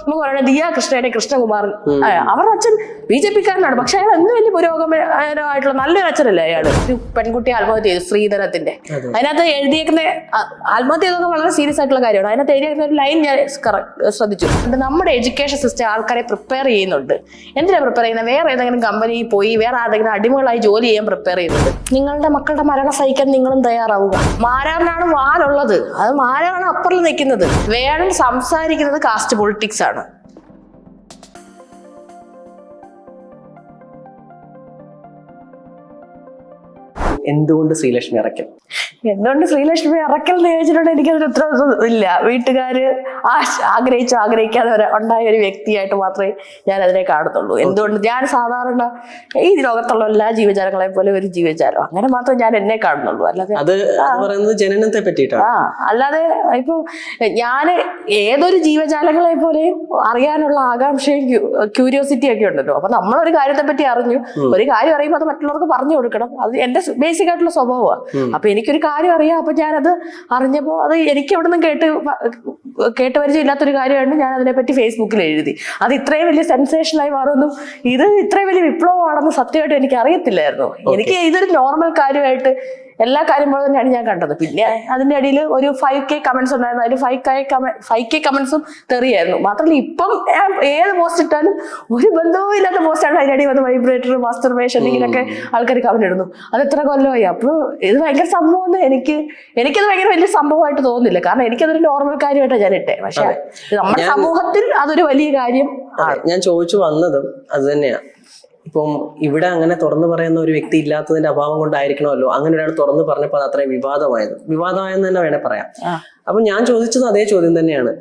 നമുക്ക് പറയുന്നത് ദിയ കൃഷ്ണയുടെ കൃഷ്ണകുമാരൻ, അവരുടെ അച്ഛൻ BJP-കാരനാണ്. പക്ഷെ അയാൾ എന്ത് വലിയ പുരോഗമനമായിട്ടുള്ള നല്ലൊരു അച്ഛനല്ലേ അയാള്. ഒരു പെൺകുട്ടി ആത്മഹത്യ ചെയ്തു, ശ്രീധരത്തിന്റെ. അതിനകത്ത് എഴുതിയേക്കുന്ന ആത്മഹത്യ ചെയ്തൊക്കെ വളരെ സീരിയസ് ആയിട്ടുള്ള കാര്യമാണ്. അതിനകത്ത് എഴുതിയേക്കുന്ന ഒരു ലൈൻ ഞാൻ ശ്രദ്ധിച്ചു. നമ്മുടെ എഡ്യൂക്കേഷൻ സിസ്റ്റം ആൾക്കാരെ പ്രിപ്പയർ ചെയ്യുന്നുണ്ട്. എന്തിനാ പ്രിപ്പയർ ചെയ്യുന്നത്? വേറെ ഏതെങ്കിലും കമ്പനിയിൽ പോയി വേറെ ആരെങ്കിലും അടിമകളായി ജോലി ചെയ്യാൻ പ്രിപ്പയർ ചെയ്യുന്നുണ്ട്. നിങ്ങളുടെ മക്കളുടെ മരണം സഹിക്കാൻ നിങ്ങളും തയ്യാറാവുക. മാരാറിനാണ് വാലുള്ളത്, അത് മാരാറാണ് അപ്പുറം നിൽക്കുന്നത്. വേണം സംസാരിക്കുന്നത് കാസ്റ്റ് പൊളിറ്റിക്സ് ആണ്. എന്തുകൊണ്ട് ശ്രീലക്ഷ്മി അറക്കൽ? എന്തുകൊണ്ട് ശ്രീലക്ഷ്മി അറക്കൽ എന്ന് ചോദിച്ചിട്ടുണ്ട് എനിക്കതൊരു ഉത്തരവാദിത്വം ഇല്ല. വീട്ടുകാര് ആഗ്രഹിക്കാതെ ഉണ്ടായ ഒരു വ്യക്തിയായിട്ട് മാത്രമേ ഞാൻ അതിനെ കാണത്തുള്ളൂ. എന്തുകൊണ്ട് ഞാൻ സാധാരണ ഈ ലോകത്തുള്ള എല്ലാ ജീവജാലങ്ങളെ പോലെ ഒരു ജീവജാലം, അങ്ങനെ മാത്രമേ ഞാൻ എന്നെ കാണുന്നുള്ളൂ. അല്ലാതെ ജനനത്തെ പറ്റിയിട്ടാണ്. അല്ലാതെ ഇപ്പൊ ഞാൻ ഏതൊരു ജീവജാലങ്ങളെ പോലെയും അറിയാനുള്ള ആകാംക്ഷയും ക്യൂരിയോസിറ്റിയും ഒക്കെ ഉണ്ടല്ലോ. അപ്പൊ നമ്മളൊരു കാര്യത്തെ പറ്റി അറിഞ്ഞു, ഒരു കാര്യം അറിയുമ്പോൾ അത് മറ്റുള്ളവർക്ക് പറഞ്ഞു കൊടുക്കണം. അത് എന്റെ ബേസിക് ആയിട്ടുള്ള സ്വഭാവമാണ്. അപ്പൊ എനിക്കൊരു കാര്യം അറിയാം, അപ്പൊ ഞാനത് അറിഞ്ഞപ്പോ അത് എനിക്ക് എവിടെ നിന്നും കേട്ട് പരിചയമില്ലാത്തൊരു കാര്യമാണ്. ഞാൻ അതിനെപ്പറ്റി ഫേസ്ബുക്കിൽ എഴുതി. അത് ഇത്രയും വലിയ സെൻസേഷനായി മാറുന്നു, ഇത് ഇത്രയും വലിയ വിപ്ലവമാണെന്ന് സത്യമായിട്ട് എനിക്ക് അറിയത്തില്ലായിരുന്നു. എനിക്ക് ഇതൊരു നോർമൽ കാര്യമായിട്ട് എല്ലാ കാര്യം പോലെ തന്നെയാണ് ഞാൻ കണ്ടത്. പിന്നെ അതിന്റെ അടിയിൽ ഒരു 5K കമന്റ്സ് ഉണ്ടായിരുന്നു. അതിൽ 5K കമന്റ്സും തെറിയായിരുന്നു. മാത്രമല്ല ഇപ്പം ഏത് പോസ്റ്റ് ഇട്ടാലും ഒരു ബന്ധവും ഇല്ലാത്ത പോസ്റ്റാണ് അതിനടി വന്ന് വൈബ്രേറ്റർ, മാസ്റ്റർബേഷൻ ഇങ്ങനെയൊക്കെ ആൾക്കാർ കമന്റ് ഇടുന്നു. അത് എത്ര കൊല്ലമായി. അപ്പോൾ ഇത് ഭയങ്കര സംഭവം എനിക്കത് ഭയങ്കര വലിയ സംഭവമായിട്ട് തോന്നുന്നില്ല. കാരണം എനിക്കതൊരു നോർമൽ കാര്യമായിട്ടാണ് ഞാൻ ഇട്ടേ. പക്ഷെ നമ്മുടെ സമൂഹത്തിൽ അതൊരു വലിയ കാര്യം. ഞാൻ ചോദിച്ചു വന്നതും അത് തന്നെയാണ്. ഇപ്പം ഇവിടെ അങ്ങനെ തുറന്നു പറയുന്ന ഒരു വ്യക്തി ഇല്ലാത്തതിന്റെ അഭാവം കൊണ്ടായിരിക്കണമല്ലോ അങ്ങനെ ഒരാൾ തുറന്നു പറഞ്ഞപ്പോൾ അത് അത്രയും വിവാദമായെന്ന് തന്നെ വേണേ പറയാം. അപ്പൊ ഞാൻ ചോദിച്ചത് അതേ ചോദ്യം തന്നെയാണ്.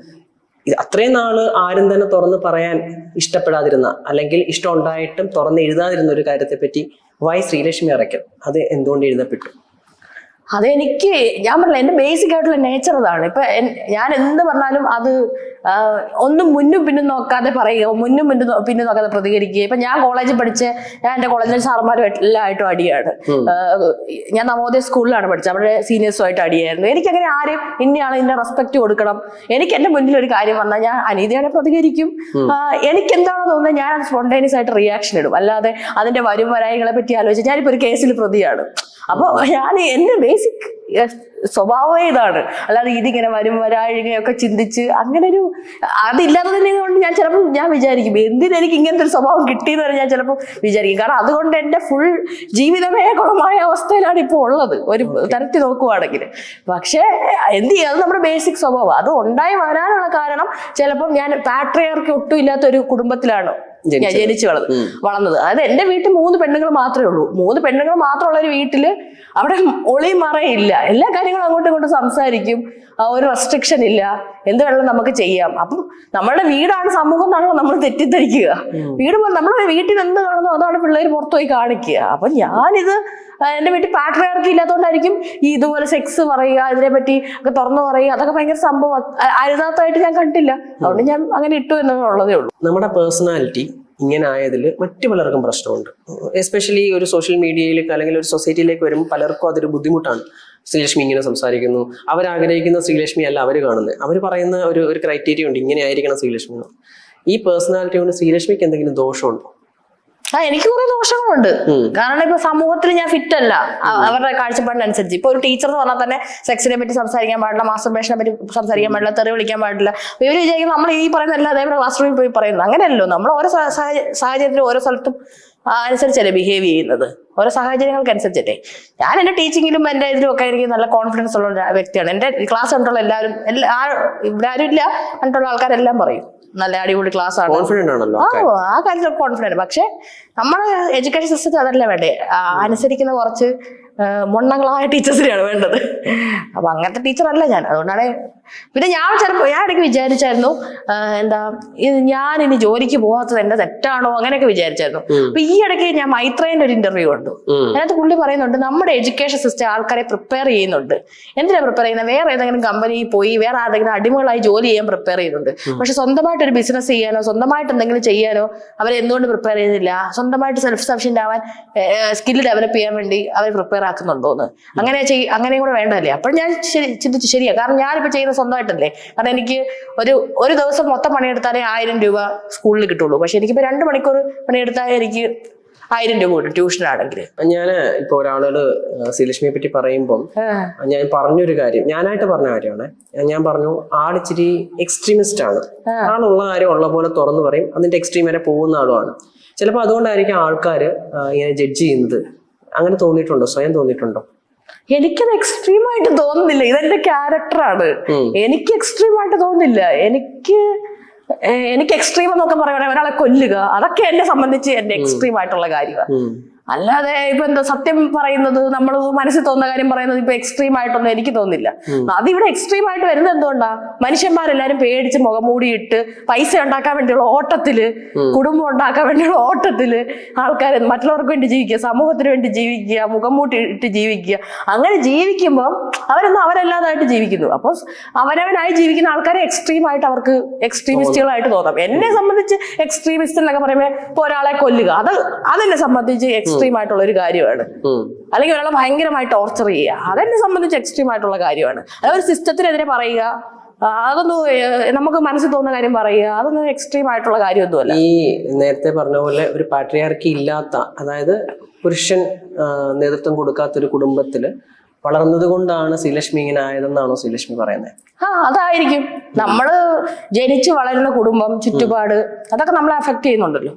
അത്രയും നാള് ആരും തന്നെ തുറന്ന് പറയാൻ ഇഷ്ടപ്പെടാതിരുന്ന, അല്ലെങ്കിൽ ഇഷ്ടം ഉണ്ടായിട്ടും തുറന്ന് എഴുതാതിരുന്ന ഒരു കാര്യത്തെ പറ്റി വൈ ശ്രീലക്ഷ്മി അറക്കൽ, അത് എന്തുകൊണ്ട് എഴുതപ്പെട്ടു? അതെനിക്ക് ഞാൻ പറഞ്ഞില്ല, എന്റെ ബേസിക് ആയിട്ടുള്ള നേച്ചർ അതാണ്. ഇപ്പൊ ഞാൻ എന്ത് പറഞ്ഞാലും അത് ഒന്നും മുന്നും പിന്നും നോക്കാതെ പറയുക, മുന്നും പിന്നും നോക്കാതെ പ്രതികരിക്കുക. ഇപ്പൊ ഞാൻ കോളേജിൽ ഞാൻ എന്റെ കോളേജിലെ സാറന്മാരും എല്ലായിട്ടും അടിയാണ്. ഞാൻ നവോദയ സ്കൂളിലാണ് പഠിച്ചത്, അവിടെ സീനിയേഴ്സുമായിട്ട് അടിയായിരുന്നു. എനിക്കങ്ങനെ ആരെയും ഇന്നയാണ് ഇതിന്റെ റെസ്പെക്ട് കൊടുക്കണം. എനിക്ക് എന്റെ മുന്നിൽ ഒരു കാര്യം വന്നാൽ ഞാൻ അനീതിയോടെ പ്രതികരിക്കും. എനിക്ക് എന്താണോ തോന്നുന്നത് ഞാൻ സ്പോണ്ടേനിയസ് ആയിട്ട് റിയാക്ഷൻ ഇടും. അല്ലാതെ അതിന്റെ വരായികളെ പറ്റി ആലോചിച്ച് ഞാനിപ്പോ ഒരു കേസിൽ പ്രതിയാണ്. അപ്പൊ ഞാൻ എന്റെ ബേസിക് സ്വഭാവമേ ഇതാണ്. അല്ലാതെ ഇതിങ്ങനെ വരാഴികയൊക്കെ ചിന്തിച്ച് അങ്ങനെ ഒരു അതില്ലാത്തതിനെ കൊണ്ട് ഞാൻ വിചാരിക്കും എന്തിനെനിക്ക് ഇങ്ങനത്തെ ഒരു സ്വഭാവം കിട്ടിയെന്ന് വരെ ഞാൻ ചിലപ്പോൾ വിചാരിക്കും. കാരണം അതുകൊണ്ട് എന്റെ ഫുൾ ജീവിതമേ കുളമായ അവസ്ഥയിലാണ് ഇപ്പോൾ ഉള്ളത് ഒരു തരത്തിൽ നോക്കുവാണെങ്കിൽ. പക്ഷെ എന്ത് ചെയ്യും, അത് നമ്മുടെ ബേസിക് സ്വഭാവം. അത് ഉണ്ടായി വരാനുള്ള കാരണം ചിലപ്പം ഞാൻ പാട്രിയാർക്ക് ഒട്ടും ഇല്ലാത്ത ഒരു കുടുംബത്തിലാണ് ഞാൻ ജനിച്ചു വളർന്നത്. അതായത് എന്റെ വീട്ടിൽ 3 പെണ്ണുങ്ങൾ മാത്രമേ ഉള്ളൂ. 3 പെണ്ണുങ്ങൾ മാത്രമുള്ള ഒരു വീട്ടില് അവിടെ ഒളി മറയില്ല. എല്ലാ കാര്യങ്ങളും അങ്ങോട്ടും ഇങ്ങോട്ടും സംസാരിക്കും. ഒരു റെസ്ട്രിക്ഷൻ ഇല്ല. എന്ത് വേണമെങ്കിലും നമുക്ക് ചെയ്യാം. അപ്പം നമ്മളുടെ വീടാണ് സമൂഹം എന്നാണല്ലോ നമ്മൾ തെറ്റിദ്ധരിക്കുക. വീട് നമ്മുടെ വീട്ടിൽ എന്ത് കാണുന്നു അതാണ് പിള്ളേർ പുറത്തുപോയി കാണിക്കുക. അപ്പൊ ഞാനിത് എന്റെ വീട്ടിൽ പാട്രിയാർക്കി ഇല്ലാത്തതുകൊണ്ടായിരിക്കും ഈ ഇതുപോലെ സെക്സ് പറയുക, ഇതിനെപ്പറ്റി ഒക്കെ തുറന്നു പറയുക, അതൊക്കെ ഭയങ്കര സംഭവം അരുതാത്തതായിട്ട് ഞാൻ കണ്ടില്ല. അതുകൊണ്ട് ഞാൻ അങ്ങനെ ഇട്ടു എന്നുള്ളതേ ഉള്ളൂ. നമ്മുടെ പേഴ്സണാലിറ്റി ഇങ്ങനെ ആയതിൽ മറ്റു പലർക്കും പ്രശ്നമുണ്ട്. എസ്പെഷ്യലി ഒരു സോഷ്യൽ മീഡിയയിലേക്ക് അല്ലെങ്കിൽ ഒരു സൊസൈറ്റിയിലേക്ക് വരുമ്പോൾ പലർക്കും അതൊരു ബുദ്ധിമുട്ടാണ്. ശ്രീലക്ഷ്മി ഇങ്ങനെ സംസാരിക്കുന്നു, അവരാഗ്രഹിക്കുന്ന ശ്രീലക്ഷ്മി അല്ല അവർ കാണുന്നത്. അവർ പറയുന്ന ഒരു ക്രൈറ്റീരിയ ഉണ്ട്, ഇങ്ങനെ ആയിരിക്കണം ശ്രീലക്ഷ്മി. ഈ പേഴ്സണാലിറ്റി കൊണ്ട് ശ്രീലക്ഷ്മിക്ക് എന്തെങ്കിലും ദോഷമുണ്ടോ? എനിക്ക് കുറെ ദോഷങ്ങളുണ്ട്. കാരണം ഇപ്പൊ സമൂഹത്തിൽ ഞാൻ ഫിറ്റ് അല്ല അവരുടെ കാഴ്ചപ്പാടിനനുസരിച്ച്. ഇപ്പൊ ഒരു ടീച്ചർ എന്ന് പറഞ്ഞാൽ തന്നെ സെക്സിനെ പറ്റി സംസാരിക്കാൻ പാടില്ല, മാസ്റ്റർബേഷനെ പറ്റി സംസാരിക്കാൻ പാടില്ല, തെറി വിളിക്കാൻ പാടില്ല. ഇവർ വിചാരിക്കും നമ്മൾ ഈ പറയുന്ന എല്ലാ അതേപോലെ ക്ലാസ് റൂമിൽ പോയി പറയുന്നത്. അങ്ങനെയല്ലോ, നമ്മൾ ഓരോ സാഹചര്യത്തിലും ഓരോ സ്ഥലത്തും അനുസരിച്ചല്ലേ ബിഹേവ് ചെയ്യുന്നത്, ഓരോ സാഹചര്യങ്ങൾക്ക് അനുസരിച്ചല്ലേ. ഞാൻ എന്റെ ടീച്ചിങ്ങിലും എന്റെ ഇതിലും ഒക്കെ എനിക്ക് നല്ല കോൺഫിഡൻസ് ഉള്ള വ്യക്തിയാണ്. എന്റെ ക്ലാസ് കണ്ടുള്ള എല്ലാവരും ഇവിടെ ആരും ഇല്ല കണ്ടുള്ള ആൾക്കാരെല്ലാം പറയും നല്ല അടിപൊളി ക്ലാസ് ആണ്, ആ കാര്യത്തിൽ കോൺഫിഡന്റ്. പക്ഷെ നമ്മുടെ എഡ്യൂക്കേഷൻ സിസ്റ്റത്തിൽ അതല്ല വേണ്ടേ, അനുസരിക്കുന്ന കുറച്ച് മൊണ്ണങ്ങളായ ടീച്ചേഴ്സിനെയാണ് വേണ്ടത്. അപ്പൊ അങ്ങനത്തെ ടീച്ചറല്ല ഞാൻ. അതുകൊണ്ടാണ് പിന്നെ ഞാൻ ഇടയ്ക്ക് വിചാരിച്ചായിരുന്നു ഞാൻ ഇനി ജോലിക്ക് പോകാത്തത് എന്റെ തെറ്റാണോ അങ്ങനെയൊക്കെ വിചാരിച്ചായിരുന്നു. അപ്പൊ ഈ ഇടയ്ക്ക് ഞാൻ മൈത്രേന്റെ ഒരു ഇന്റർവ്യൂ കണ്ടു. അതിനകത്ത് പുള്ളി പറയുന്നുണ്ട് നമ്മുടെ എഡ്യൂക്കേഷൻ സിസ്റ്റം ആൾക്കാരെ പ്രിപ്പയർ ചെയ്യുന്നുണ്ട്. എന്തിനാ പ്രിപ്പയർ ചെയ്യുന്നത്? വേറെ ഏതെങ്കിലും കമ്പനിയിൽ പോയി വേറെ ആരെങ്കിലും അടിമകളായി ജോലി ചെയ്യാൻ പ്രിപ്പയർ ചെയ്യുന്നുണ്ട്. പക്ഷെ സ്വന്തമായിട്ട് ഒരു ബിസിനസ് ചെയ്യാനോ സ്വന്തമായിട്ട് എന്തെങ്കിലും ചെയ്യാനോ അവരെ എന്തുകൊണ്ട് പ്രിപ്പയർ ചെയ്യുന്നില്ല? സ്വന്തമായിട്ട് സെൽഫ് സഫിഷ്യന്റ് ആവാൻ സ്കില്ല് ഡെവലപ്പ് ചെയ്യാൻ വേണ്ടി അവർ പ്രിപ്പയർ ആക്കുന്നുണ്ടോന്ന് അങ്ങനെ കൂടെ വേണ്ടതല്ലേ? അപ്പോൾ ഞാൻ ചിന്തിച്ചു ശരിയാ. കാരണം ഞാനിപ്പോ ചെയ്യുന്ന സ്വന്തമായിട്ടല്ലേ. കാരണം എനിക്ക് ഒരു ദിവസം മൊത്തം പണിയെടുത്താലേ 1000 രൂപ സ്കൂളിൽ കിട്ടുള്ളൂ. പക്ഷെ എനിക്കിപ്പോ 2 മണിക്കൂർ പണിയെടുത്താൽ എനിക്ക് 1000 രൂപ കിട്ടും ട്യൂഷനാണെങ്കിൽ. ഞാൻ ഇപ്പൊ ഒരാളോട് ശ്രീലക്ഷ്മിയെ പറ്റി പറയുമ്പോൾ ഞാൻ പറഞ്ഞൊരു കാര്യം, ഞാനായിട്ട് പറഞ്ഞ കാര്യമാണ്. ഞാൻ പറഞ്ഞു ആളിച്ചിരി എക്സ്ട്രീമിസ്റ്റ് ആണ്. ആളുള്ള കാര്യം ഉള്ള പോലെ തുറന്നു പറയും, അതിന്റെ എക്സ്ട്രീം വരെ പോകുന്ന ആളുമാണ്. ചിലപ്പോൾ അതുകൊണ്ടായിരിക്കും ആൾക്കാർ ഇങ്ങനെ ജഡ്ജ് ചെയ്യുന്നത്. അങ്ങനെ തോന്നിയിട്ടുണ്ടോ? സ്വയം തോന്നിയിട്ടുണ്ടോ? എനിക്കത് എക്സ്ട്രീമായിട്ട് തോന്നുന്നില്ല. ഇതെന്റെ ക്യാരക്ടറാണ്. എനിക്ക് എക്സ്ട്രീമായിട്ട് തോന്നുന്നില്ല. എനിക്ക് എക്സ്ട്രീം എന്നൊക്കെ പറയുകയാണെങ്കിൽ ഒരാളെ കൊല്ലുക, അതൊക്കെ എന്നെ സംബന്ധിച്ച് എന്റെ എക്സ്ട്രീം ആയിട്ടുള്ള കാര്യമാണ്. അല്ലാതെ ഇപ്പൊ എന്താ സത്യം പറയുന്നത്, നമ്മൾ മനസ്സിൽ തോന്നുന്ന കാര്യം പറയുന്നത് ഇപ്പൊ എക്സ്ട്രീം ആയിട്ടൊന്നും എനിക്ക് തോന്നുന്നില്ല. അതിവിടെ എക്സ്ട്രീം ആയിട്ട് വരുന്നത് എന്തുകൊണ്ടാ? മനുഷ്യന്മാരെല്ലാരും പേടിച്ച് മുഖംമൂടിയിട്ട് പൈസ ഉണ്ടാക്കാൻ വേണ്ടിയുള്ള ഓട്ടത്തില്, കുടുംബം ഉണ്ടാക്കാൻ വേണ്ടിയുള്ള ഓട്ടത്തില് ആൾക്കാർ മറ്റുള്ളവർക്ക് വേണ്ടി ജീവിക്കുക, സമൂഹത്തിന് വേണ്ടി ജീവിക്കുക, മുഖംമൂട്ടി ഇട്ട് ജീവിക്കുക. അങ്ങനെ ജീവിക്കുമ്പോൾ അവരൊന്നും അവരല്ലാതായിട്ട് ജീവിക്കുന്നു. അപ്പൊ അവനവനായി ജീവിക്കുന്ന ആൾക്കാരെ എക്സ്ട്രീം ആയിട്ട് അവർക്ക് എക്സ്ട്രീമിസ്റ്റുകളായിട്ട് തോന്നാം. എന്നെ സംബന്ധിച്ച് എക്സ്ട്രീമിസ്റ്റ് എന്നൊക്കെ പറയുമ്പോൾ ഇപ്പൊ ഒരാളെ കൊല്ലുക, അതെന്നെ സംബന്ധിച്ച് എക്സ്ട്രീം ആയിട്ടുള്ള ഒരു കാര്യമാണ്. അല്ലെങ്കിൽ ഒരാളെ ഭയങ്കരമായി ടോർച്ചർ ചെയ്യുക, അതെന്നെ സംബന്ധിച്ച് എക്സ്ട്രീം ആയിട്ടുള്ള കാര്യമാണ്. അതായത് ഒരു സിസ്റ്റത്തിനെതിരെ പറയുക, അതൊന്നും നമുക്ക് മനസ്സിൽ തോന്നുന്ന കാര്യം പറയുക, അതൊന്നും എക്സ്ട്രീം ആയിട്ടുള്ള കാര്യമൊന്നുമല്ല. ഈ നേരത്തെ പറഞ്ഞ പോലെ ഒരു പാട്രിയാർക്കി ഇല്ലാത്ത, അതായത് പുരുഷൻ നേതൃത്വം കൊടുക്കാത്ത ഒരു കുടുംബത്തില് വളർന്നത് കൊണ്ടാണ് ശ്രീലക്ഷ്മി ഇങ്ങനെ ആയതെന്നാണോ ശ്രീലക്ഷ്മി പറയുന്നത്? അതായിരിക്കും. നമ്മള് ജനിച്ചു വളരുന്ന കുടുംബം, ചുറ്റുപാട്, അതൊക്കെ നമ്മളെ അഫക്ട് ചെയ്യുന്നുണ്ടല്ലോ.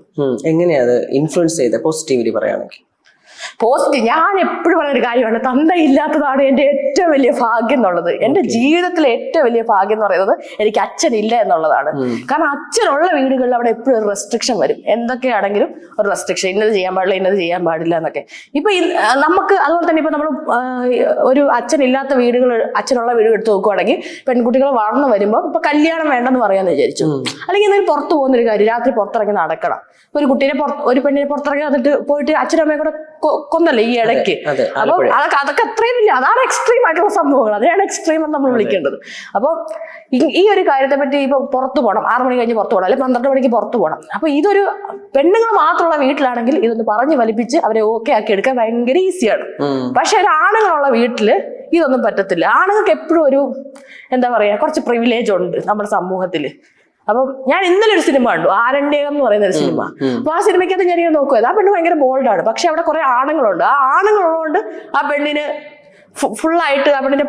എങ്ങനെയാ അത് ഇൻഫ്ലുവൻസ് ചെയ്തത് പോസിറ്റീവ്ലി പറയുകയാണെങ്കിൽ? പോസിറ്റീവ്, ഞാൻ എപ്പോഴും പറയുന്ന ഒരു കാര്യമാണ്, തന്തയില്ലാത്തതാണ് എൻ്റെ ഏറ്റവും വലിയ ഭാഗ്യം എന്നുള്ളത്. എൻ്റെ ജീവിതത്തിലെ ഏറ്റവും വലിയ ഭാഗ്യം എന്ന് പറയുന്നത് എനിക്ക് അച്ഛനില്ല എന്നുള്ളതാണ്. കാരണം അച്ഛനുള്ള വീടുകളിൽ അവിടെ എപ്പോഴും ഒരു റെസ്ട്രിക്ഷൻ വരും. എന്തൊക്കെയാണെങ്കിലും ഒരു റെസ്ട്രിക്ഷൻ, ഇന്നത് ചെയ്യാൻ പാടില്ല, ഇന്നത് ചെയ്യാൻ പാടില്ല എന്നൊക്കെ. ഇപ്പൊ നമുക്ക് അതുപോലെ തന്നെ ഇപ്പൊ നമ്മൾ ഒരു അച്ഛനില്ലാത്ത വീടുകൾ, അച്ഛനുള്ള വീടുകൾ എടുത്ത് നോക്കുവാണെങ്കിൽ പെൺകുട്ടികൾ വളർന്നു വരുമ്പോൾ ഇപ്പൊ കല്യാണം വേണ്ടെന്ന് പറയാന്ന് വിചാരിച്ചു, അല്ലെങ്കിൽ എന്തെങ്കിലും പുറത്തു പോകുന്നൊരു കാര്യം, രാത്രി പുറത്തിറങ്ങി നടക്കണം. ഒരു പെണ്ണിനെ പുറത്തിറങ്ങി അതിട്ട് പോയിട്ട് അച്ഛനും അമ്മയും കൂടെ കൊന്നല്ലേ ഈ ഇടയ്ക്ക്. അപ്പൊ അതൊക്കെ അത്രയും വലിയ, അതാണ് എക്സ്ട്രീം ആയിട്ടുള്ള സംഭവങ്ങൾ, അതിനാണ് എക്സ്ട്രീം എന്ന് നമ്മൾ വിളിക്കേണ്ടത്. അപ്പൊ ഈ ഒരു കാര്യത്തെ പറ്റി ഇപ്പൊ പുറത്തു പോകണം, 6 മണി കഴിഞ്ഞ് പുറത്തു പോകണം, അല്ലെങ്കിൽ 12 മണിക്ക് പുറത്തു പോകണം. അപ്പൊ ഇതൊരു പെണ്ണുങ്ങൾ മാത്രമുള്ള വീട്ടിലാണെങ്കിൽ ഇതൊന്ന് പറഞ്ഞു വലിപ്പിച്ച് അവരെ ഓക്കെ ആക്കി എടുക്കാൻ ഭയങ്കര ഈസിയാണ്. പക്ഷെ ഒരു ആണുങ്ങളുള്ള വീട്ടില് ഇതൊന്നും പറ്റത്തില്ല. ആണുങ്ങൾക്ക് എപ്പോഴും ഒരു എന്താ പറയാ, കുറച്ച് പ്രിവിലേജ് ഉണ്ട് നമ്മുടെ സമൂഹത്തില്. അപ്പം ഞാൻ ഇന്നലെ ഒരു സിനിമ കണ്ടു, ആരണ്യകം എന്ന് പറയുന്ന ഒരു സിനിമ. അപ്പൊ ആ സിനിമയ്ക്കകത്ത് ഞാൻ ഇങ്ങനെ നോക്കുക, ആ പെണ്ണ് ഭയങ്കര ബോൾഡാണ്, പക്ഷെ അവിടെ കുറെ ആണുങ്ങളുണ്ട്. ആ ആണുങ്ങളുള്ളതുകൊണ്ട് ആ പെണ്ണിന് ഫുള്ളായിട്ട് ആ പെണ്ണിന്റെ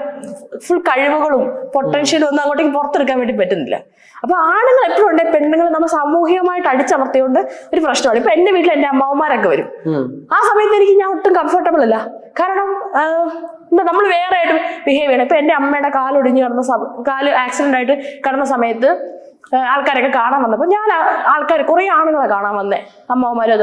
ഫുൾ കഴിവുകളും പൊട്ടൻഷ്യലും ഒന്നും അങ്ങോട്ടേക്ക് പുറത്തെടുക്കാൻ വേണ്ടി പറ്റുന്നില്ല. അപ്പൊ ആണുങ്ങൾ എപ്പോഴും ഉണ്ട്, പെണ്ണുങ്ങൾ നമ്മൾ സാമൂഹികമായിട്ട് അടിച്ചമർത്തിയോണ്ട് ഒരു പ്രശ്നമാണ്. ഇപ്പൊ എന്റെ വീട്ടിൽ എന്റെ അമ്മാവന്മാരൊക്കെ വരും. ആ സമയത്ത് ഞാൻ ഒട്ടും കംഫർട്ടബിൾ അല്ല. കാരണം എന്താ, നമ്മൾ വേറെ ആയിട്ട് ബിഹേവ് ചെയ്യണം. ഇപ്പൊ എന്റെ അമ്മയുടെ കാല് ആക്സിഡന്റ് ആയിട്ട് കിടന്ന സമയത്ത് ആൾക്കാരൊക്കെ കാണാൻ വന്നപ്പോൾ കുറെ ആണുങ്ങളെ കാണാൻ വന്നേ, അമ്മമാര്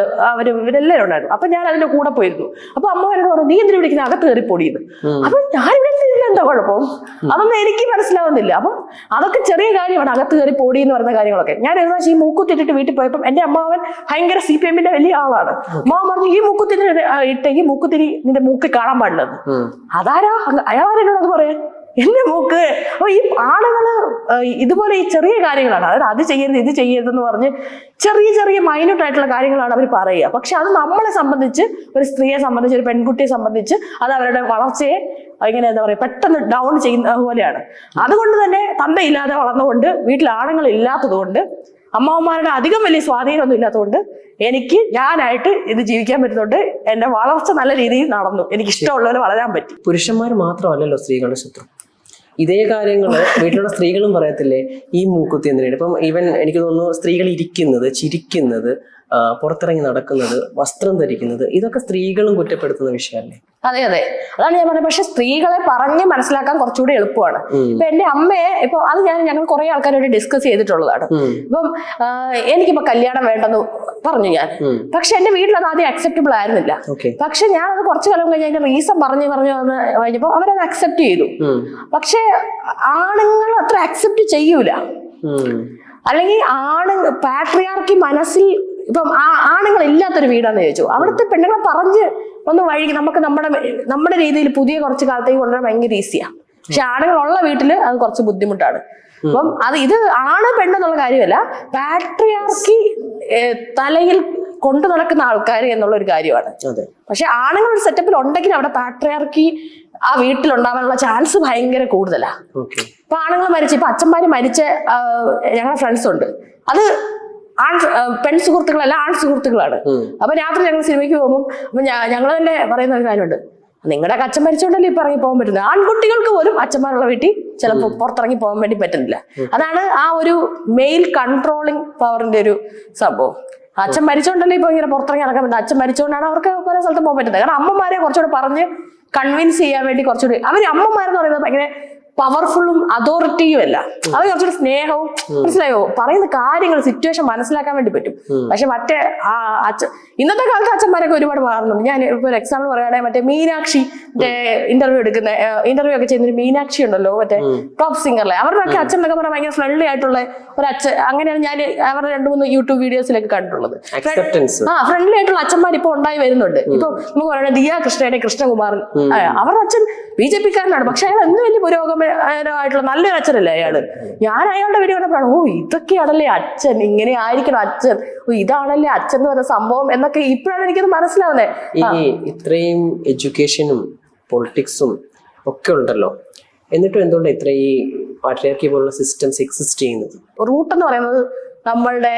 ഇവരെല്ലാവരും ഉണ്ടായിരുന്നു. അപ്പൊ ഞാൻ അതിന്റെ കൂടെ പോയിരുന്നു. അപ്പൊ അമ്മമാരോട് പറഞ്ഞു, നീ എന്തിനു വിളിക്കുന്ന, അകത്ത് കയറിപ്പൊടിയെന്ന്. അപ്പൊ ഞാനിവിടെ എന്താ കുഴപ്പം, അതൊന്നും എനിക്ക് മനസ്സിലാവുന്നില്ല. അപ്പം അതൊക്കെ ചെറിയ കാര്യമാണ്, അകത്ത് കയറി പൊടി എന്ന് പറയുന്ന കാര്യങ്ങളൊക്കെ. ഞാൻ ഒരു പ്രാവശ്യം ഈ മൂക്കുത്തിട്ടിട്ട് വീട്ടിൽ പോയപ്പോൾ എന്റെ അമ്മാവൻ ഭയങ്കര CPM വലിയ ആളാണ്. അമ്മാവൻ പറഞ്ഞു, ഈ മൂക്കുത്തിരി ഈ മൂക്കുത്തിരി നിന്റെ മൂക്കിൽ കാണാൻ പാടില്ലെന്ന്. അതാരാ അയാളാരെന്നോട് അത് പറയാൻ, എന്റെ മൂക്ക്. അപ്പൊ ഈ ആളുകള് ഇതുപോലെ ഈ ചെറിയ കാര്യങ്ങളാണ്, അതായത് അത് ചെയ്യരുത് ഇത് ചെയ്യരുതെന്ന് പറഞ്ഞ് ചെറിയ മൈന്യൂട്ട് ആയിട്ടുള്ള കാര്യങ്ങളാണ് അവർ പറയുക. പക്ഷെ അത് നമ്മളെ സംബന്ധിച്ച്, ഒരു സ്ത്രീയെ സംബന്ധിച്ച്, ഒരു പെൺകുട്ടിയെ സംബന്ധിച്ച് അത് അവരുടെ വളർച്ചയെ ഇങ്ങനെ എന്താ പറയാ പെട്ടെന്ന് ഡൗൺ ചെയ്യുന്ന പോലെയാണ്. അതുകൊണ്ട് തന്നെ തന്തയില്ലാതെ വളർന്നുകൊണ്ട്, വീട്ടിൽ ആണുങ്ങൾ ഇല്ലാത്തത് കൊണ്ട്, അമ്മാവന്മാരുടെ അധികം വലിയ സ്വാധീനമൊന്നും ഇല്ലാത്തതുകൊണ്ട് ഞാനായിട്ട് ഇത് ജീവിക്കാൻ പറ്റുന്നുണ്ട്. എന്റെ വളർച്ച നല്ല രീതിയിൽ നടന്നു, എനിക്ക് ഇഷ്ടമുള്ള പോലെ വളരാൻ പറ്റി. പുരുഷന്മാർ മാത്രമല്ലല്ലോ സ്ത്രീകളുടെ ശത്രു. ഇതേ കാര്യങ്ങൾ വീട്ടിലുള്ള സ്ത്രീകളും പറയത്തില്ലേ, ഈ മൂക്കുത്തി എന്തിനാണ്. ഇപ്പം ഈവൻ എനിക്ക് തോന്നുന്നു സ്ത്രീകൾ ഇരിക്കുന്നത്, ചിരിക്കുന്നത്, പുറത്തിറങ്ങി നടക്കുന്നത്, വസ്ത്രം ധരിക്കുന്നത്, ഇതൊക്കെ സ്ത്രീകളും കുറ്റപ്പെടുത്തുന്ന വിഷയമല്ലേ? അതെ, അതാണ് ഞാൻ പറഞ്ഞത്. പക്ഷെ സ്ത്രീകളെ പറഞ്ഞ് മനസ്സിലാക്കാൻ കുറച്ചുകൂടി എളുപ്പമാണ്. ഇപ്പൊ എന്റെ അമ്മയെ അത് ഞങ്ങൾ കുറെ ആൾക്കാരോട് ഡിസ്കസ് ചെയ്തിട്ടുള്ളതാണ്. ഇപ്പം എനിക്കിപ്പോ കല്യാണം വേണ്ടെന്ന് പറഞ്ഞു ഞാൻ. പക്ഷെ എന്റെ വീട്ടിൽ അത് ആദ്യം അക്സെപ്റ്റബിൾ ആയിരുന്നില്ല. പക്ഷെ ഞാനത് കുറച്ചു കാലം കഴിഞ്ഞ് അതിന്റെ റീസൺ പറഞ്ഞു വന്ന് കഴിഞ്ഞപ്പോ അവരത് അക്സെപ്റ്റ് ചെയ്തു. പക്ഷെ ആണുങ്ങൾ അത്ര അക്സെപ്റ്റ് ചെയ്യൂല. അല്ലെങ്കിൽ പാട്രിയാർക്കി മനസ്സിൽ ഇപ്പം ആണുങ്ങൾ ഇല്ലാത്തൊരു വീടാന്ന് ചോദിച്ചു, അവിടുത്തെ പെണ്ണുങ്ങളെ പറഞ്ഞ് ഒന്ന് വഴിക്ക് നമുക്ക് നമ്മുടെ രീതിയിൽ പുതിയ കുറച്ച് കാലത്തേക്ക് കൊണ്ടുവരാൻ ഭയങ്കര ഈസിയാ. പക്ഷെ ആണുങ്ങളുള്ള വീട്ടില് അത് കുറച്ച് ബുദ്ധിമുട്ടാണ്. അപ്പം ഇത് ആണ് പെണ്ണെന്നുള്ള കാര്യമല്ല, പാട്രിയാർക്കി തലയിൽ കൊണ്ടു നടക്കുന്ന ആൾക്കാർ എന്നുള്ള ഒരു കാര്യമാണ്. പക്ഷെ ആണുങ്ങൾ ഒരു സെറ്റപ്പിൽ ഉണ്ടെങ്കിൽ അവിടെ പാട്രിയാർക്കി ആ വീട്ടിലുണ്ടാവാനുള്ള ചാൻസ് ഭയങ്കര കൂടുതലാ. ഇപ്പൊ ആണുങ്ങൾ മരിച്ച, ഇപ്പൊ അച്ഛന്മാര് മരിച്ച ഞങ്ങളുടെ ഫ്രണ്ട്സ് ഉണ്ട്. അത് പെൺ സുഹൃത്തുക്കളല്ല, ആൺ സുഹൃത്തുക്കളാണ്. അപ്പൊ രാത്രി ഞങ്ങൾ സിനിമയ്ക്ക് പോകുമ്പോൾ അപ്പൊ ഞങ്ങൾ തന്നെ പറയുന്ന ഒരു കാര്യമുണ്ട്, നിങ്ങളുടെ അച്ഛൻ മരിച്ചോണ്ടല്ലേ ഇപ്പൊ ഇറങ്ങി പോകാൻ പറ്റുന്നത്. ആൺകുട്ടികൾക്ക് പോലും അച്ഛന്മാരുള്ള വീട്ടിൽ ചിലപ്പോൾ പുറത്തിറങ്ങി പോകാൻ വേണ്ടി പറ്റുന്നില്ല. അതാണ് ആ ഒരു മെയിൽ കൺട്രോളിങ് പവറിന്റെ ഒരു സംഭവം. അച്ഛൻ മരിച്ചോണ്ടല്ലേ ഇപ്പൊ ഇങ്ങനെ പുറത്തിറങ്ങി നടക്കാൻ പറ്റുന്നത്. അച്ഛൻ മരിച്ചോണ്ടാണ് അവർക്ക് പല സ്ഥലത്തും പോകാൻ പറ്റുന്നത്. കാരണം അമ്മമാരെ കുറച്ചുകൂടെ പറഞ്ഞ് കൺവിൻസ് ചെയ്യാൻ വേണ്ടി കുറച്ചുകൂടി അമ്മമാരെന്ന് പറയുന്നത് ഭയങ്കര പവർഫുള്ളും അതോറിറ്റിയും അല്ല, അവർ കുറച്ചുകൂടി സ്നേഹവും, മനസ്സിലായോ, പറയുന്ന കാര്യങ്ങൾ സിറ്റുവേഷൻ മനസ്സിലാക്കാൻ വേണ്ടി പറ്റും. പക്ഷെ മറ്റേ ഇന്നത്തെ കാലത്ത് അച്ഛന്മാരൊക്കെ ഒരുപാട് മാറുന്നുണ്ട്. ഞാൻ ഇപ്പൊ ഒരു എക്സാമ്പിൾ പറയുകയാണെങ്കിൽ മറ്റേ മീനാക്ഷി ഇന്റർവ്യൂ ഒക്കെ ചെയ്യുന്ന മീനാക്ഷി ഉണ്ടല്ലോ, മറ്റേ ടോപ്പ് സിംഗറിലെ, അവരുടെയൊക്കെ അച്ഛനൊക്കെ പറഞ്ഞാൽ ഭയങ്കര ഫ്രണ്ട്ലി ആയിട്ടുള്ള ഒരു അച്ഛൻ. അങ്ങനെയാണ് ഞാൻ അവരുടെ 2-3 യൂട്യൂബ് വീഡിയോസിലൊക്കെ കണ്ടിട്ടുള്ളത്. ഫ്രണ്ട്ലി ആയിട്ടുള്ള അച്ഛന്മാർ ഇപ്പൊ ഉണ്ടായി വരുന്നുണ്ട്. ഇപ്പൊ നമുക്ക് പറയുന്നത് ദിയ കൃഷ്ണയുടെ കൃഷ്ണകുമാരൻ, അവരുടെ അച്ഛൻ BJP കാരനാണ്. പക്ഷെ അയാൾ എന്ത് വലിയ പുരോഗമനമായിട്ടുള്ള നല്ലൊരു അച്ഛനല്ലേ അയാള്. ഞാൻ അയാളുടെ വീഡിയോ കണ്ടപ്പോഴാണ്, ഓ ഇതൊക്കെയാണല്ലേ അച്ഛൻ, ഇങ്ങനെ ആയിരിക്കണം അച്ഛൻ, ഓ ഇതാണല്ലേ അച്ഛൻ എന്ന് പറയുന്ന സംഭവം എന്നൊക്കെ ഇപ്പോഴാണ് എനിക്കത് മനസ്സിലാവുന്നത്. ഈ ഇത്രയും എഡ്യൂക്കേഷനും പൊളിറ്റിക്സും ഒക്കെ ഉണ്ടല്ലോ, എന്നിട്ടും എന്തുകൊണ്ട് ഇത്ര ഈ പാട്രിയാർക്കി പോലുള്ള സിസ്റ്റംസ് എക്സിസ്റ്റ് ചെയ്യുന്നത്? റൂട്ട് എന്ന് പറയുന്നത് നമ്മളുടെ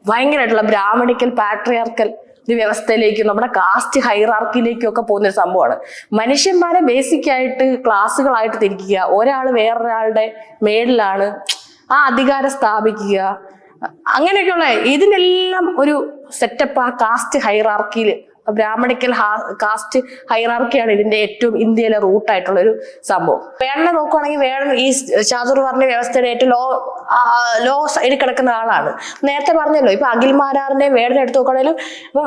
ഭയങ്കരമായിട്ടുള്ള ബ്രാഹ്മണിക്കൽ പാട്രിയാർക്കൽ വ്യവസ്ഥയിലേക്കും നമ്മുടെ കാസ്റ്റ് ഹൈറാർക്കിയിലേക്കും ഒക്കെ പോകുന്ന ഒരു സംഭവമാണ്. മനുഷ്യന്മാരെ ബേസിക് ആയിട്ട് ക്ലാസ്സുകളായിട്ട് തിരിക്കുക, ഒരാൾ വേറൊരാളുടെ മേളിലാണ് ആ അധികാരം സ്ഥാപിക്കുക, അങ്ങനെയൊക്കെയുള്ള ഇതിനെല്ലാം ഒരു സെറ്റപ്പ് ആ കാസ്റ്റ് ഹൈറാർക്കിയിൽ, ബ്രാഹ്മണിക്കൽ കാസ്റ്റ് ഹൈറാർക്കിയാണ് ഇതിന്റെ ഏറ്റവും ഇന്ത്യയിലെ റൂട്ടായിട്ടുള്ള ഒരു സംഭവം. വേടനെ നോക്കുവാണെങ്കിൽ വേടൻ ഈ ചാതുർവർണ്ണ വ്യവസ്ഥയുടെ ഏറ്റവും ലോ സൈഡിൽ കിടക്കുന്ന ആളാണ്. നേരത്തെ പറഞ്ഞല്ലോ, ഇപ്പൊ അഖിൽ മാരാറിന്റെ വേടനെ എടുത്ത് നോക്കുകയാണെങ്കിലും ഇപ്പൊ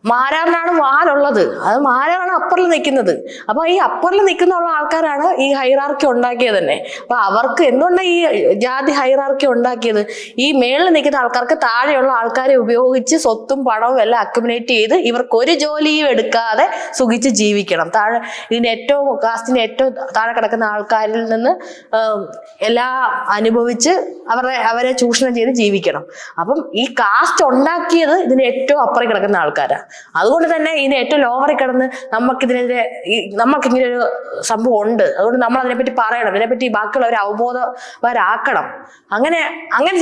മാരാറിനാണ് വാലുള്ളത്, അത് മാരാറാണ് അപ്പറിൽ നിൽക്കുന്നത്. അപ്പൊ ഈ അപ്പറിൽ നിൽക്കുന്ന ആൾക്കാരാണ് ഈ ഹൈറാർക്കി ഉണ്ടാക്കിയത് തന്നെ. അപ്പൊ അവർക്ക് എന്തുകൊണ്ടാണ് ഈ ജാതി ഹൈറാർക്കി ഉണ്ടാക്കിയത്? ഈ മേളിൽ നിൽക്കുന്ന ആൾക്കാർക്ക് താഴെയുള്ള ആൾക്കാരെ ഉപയോഗിച്ച് സ്വത്തും പണവും എല്ലാം അക്യുമുലേറ്റ് ചെയ്ത് ഇവർക്ക് ഒരു ജോലിയും എടുക്കാതെ സുഖിച്ച് ജീവിക്കണം. താഴെ ഇതിന്റെ ഏറ്റവും കാസ്റ്റിന്റെ ഏറ്റവും താഴെ കിടക്കുന്ന ആൾക്കാരിൽ നിന്ന് എല്ലാം അനുഭവിച്ച് അവരെ ചൂഷണം ചെയ്ത് ജീവിക്കണം. അപ്പം ഈ കാസ്റ്റ് ഉണ്ടാക്കിയത് ഇതിന് ഏറ്റവും അപ്പുറം കിടക്കുന്ന ആൾക്കാരാണ്. അതുകൊണ്ട് തന്നെ ഇതിന് ഏറ്റവും ലോവറിൽ കിടന്ന് നമുക്കിങ്ങനെ ഒരു സംഭവം ഉണ്ട്, അതുകൊണ്ട് നമ്മൾ അതിനെപ്പറ്റി പറയണം, ഇതിനെപ്പറ്റി ബാക്കിയുള്ളവരെ അവബോധവരാക്കണം. അങ്ങനെ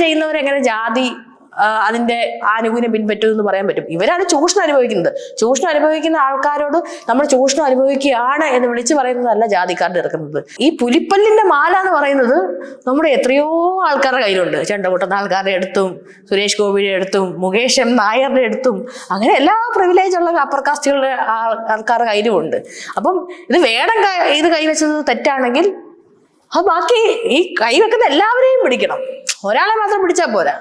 ചെയ്യുന്നവരെങ്ങനെ ജാതി അതിന്റെ ആനുകൂല്യം പിൻപറ്റും എന്ന് പറയാൻ പറ്റും? ഇവരാണ് ചൂഷണം അനുഭവിക്കുന്നത്. ചൂഷണം അനുഭവിക്കുന്ന ആൾക്കാരോട് നമ്മൾ ചൂഷണം അനുഭവിക്കുകയാണ് എന്ന് വിളിച്ചു പറയുന്നതല്ല ജാതിക്കാരുടെ ഇറക്കുന്നത്. ഈ പുലിപ്പല്ലിന്റെ മാല എന്ന് പറയുന്നത് നമ്മുടെ എത്രയോ ആൾക്കാരുടെ കയ്യിലുണ്ട്. ചെണ്ടകൂട്ടുന്ന ആൾക്കാരുടെ അടുത്തും, സുരേഷ് ഗോപിയുടെ അടുത്തും, മുകേഷ് M. നായരുടെ അടുത്തും, അങ്ങനെ എല്ലാ പ്രിവിലേജ് ഉള്ള അപ്പർ കാസ്റ്റുകളുടെ ആൾക്കാരുടെ കയ്യിലും ഉണ്ട്. അപ്പം ഇത് ഇത് കൈവച്ചത് തെറ്റാണെങ്കിൽ അത് ബാക്കി ഈ കൈവെക്കുന്ന എല്ലാവരെയും പിടിക്കണം, ഒരാളെ മാത്രം പിടിച്ചാൽ പോരാ.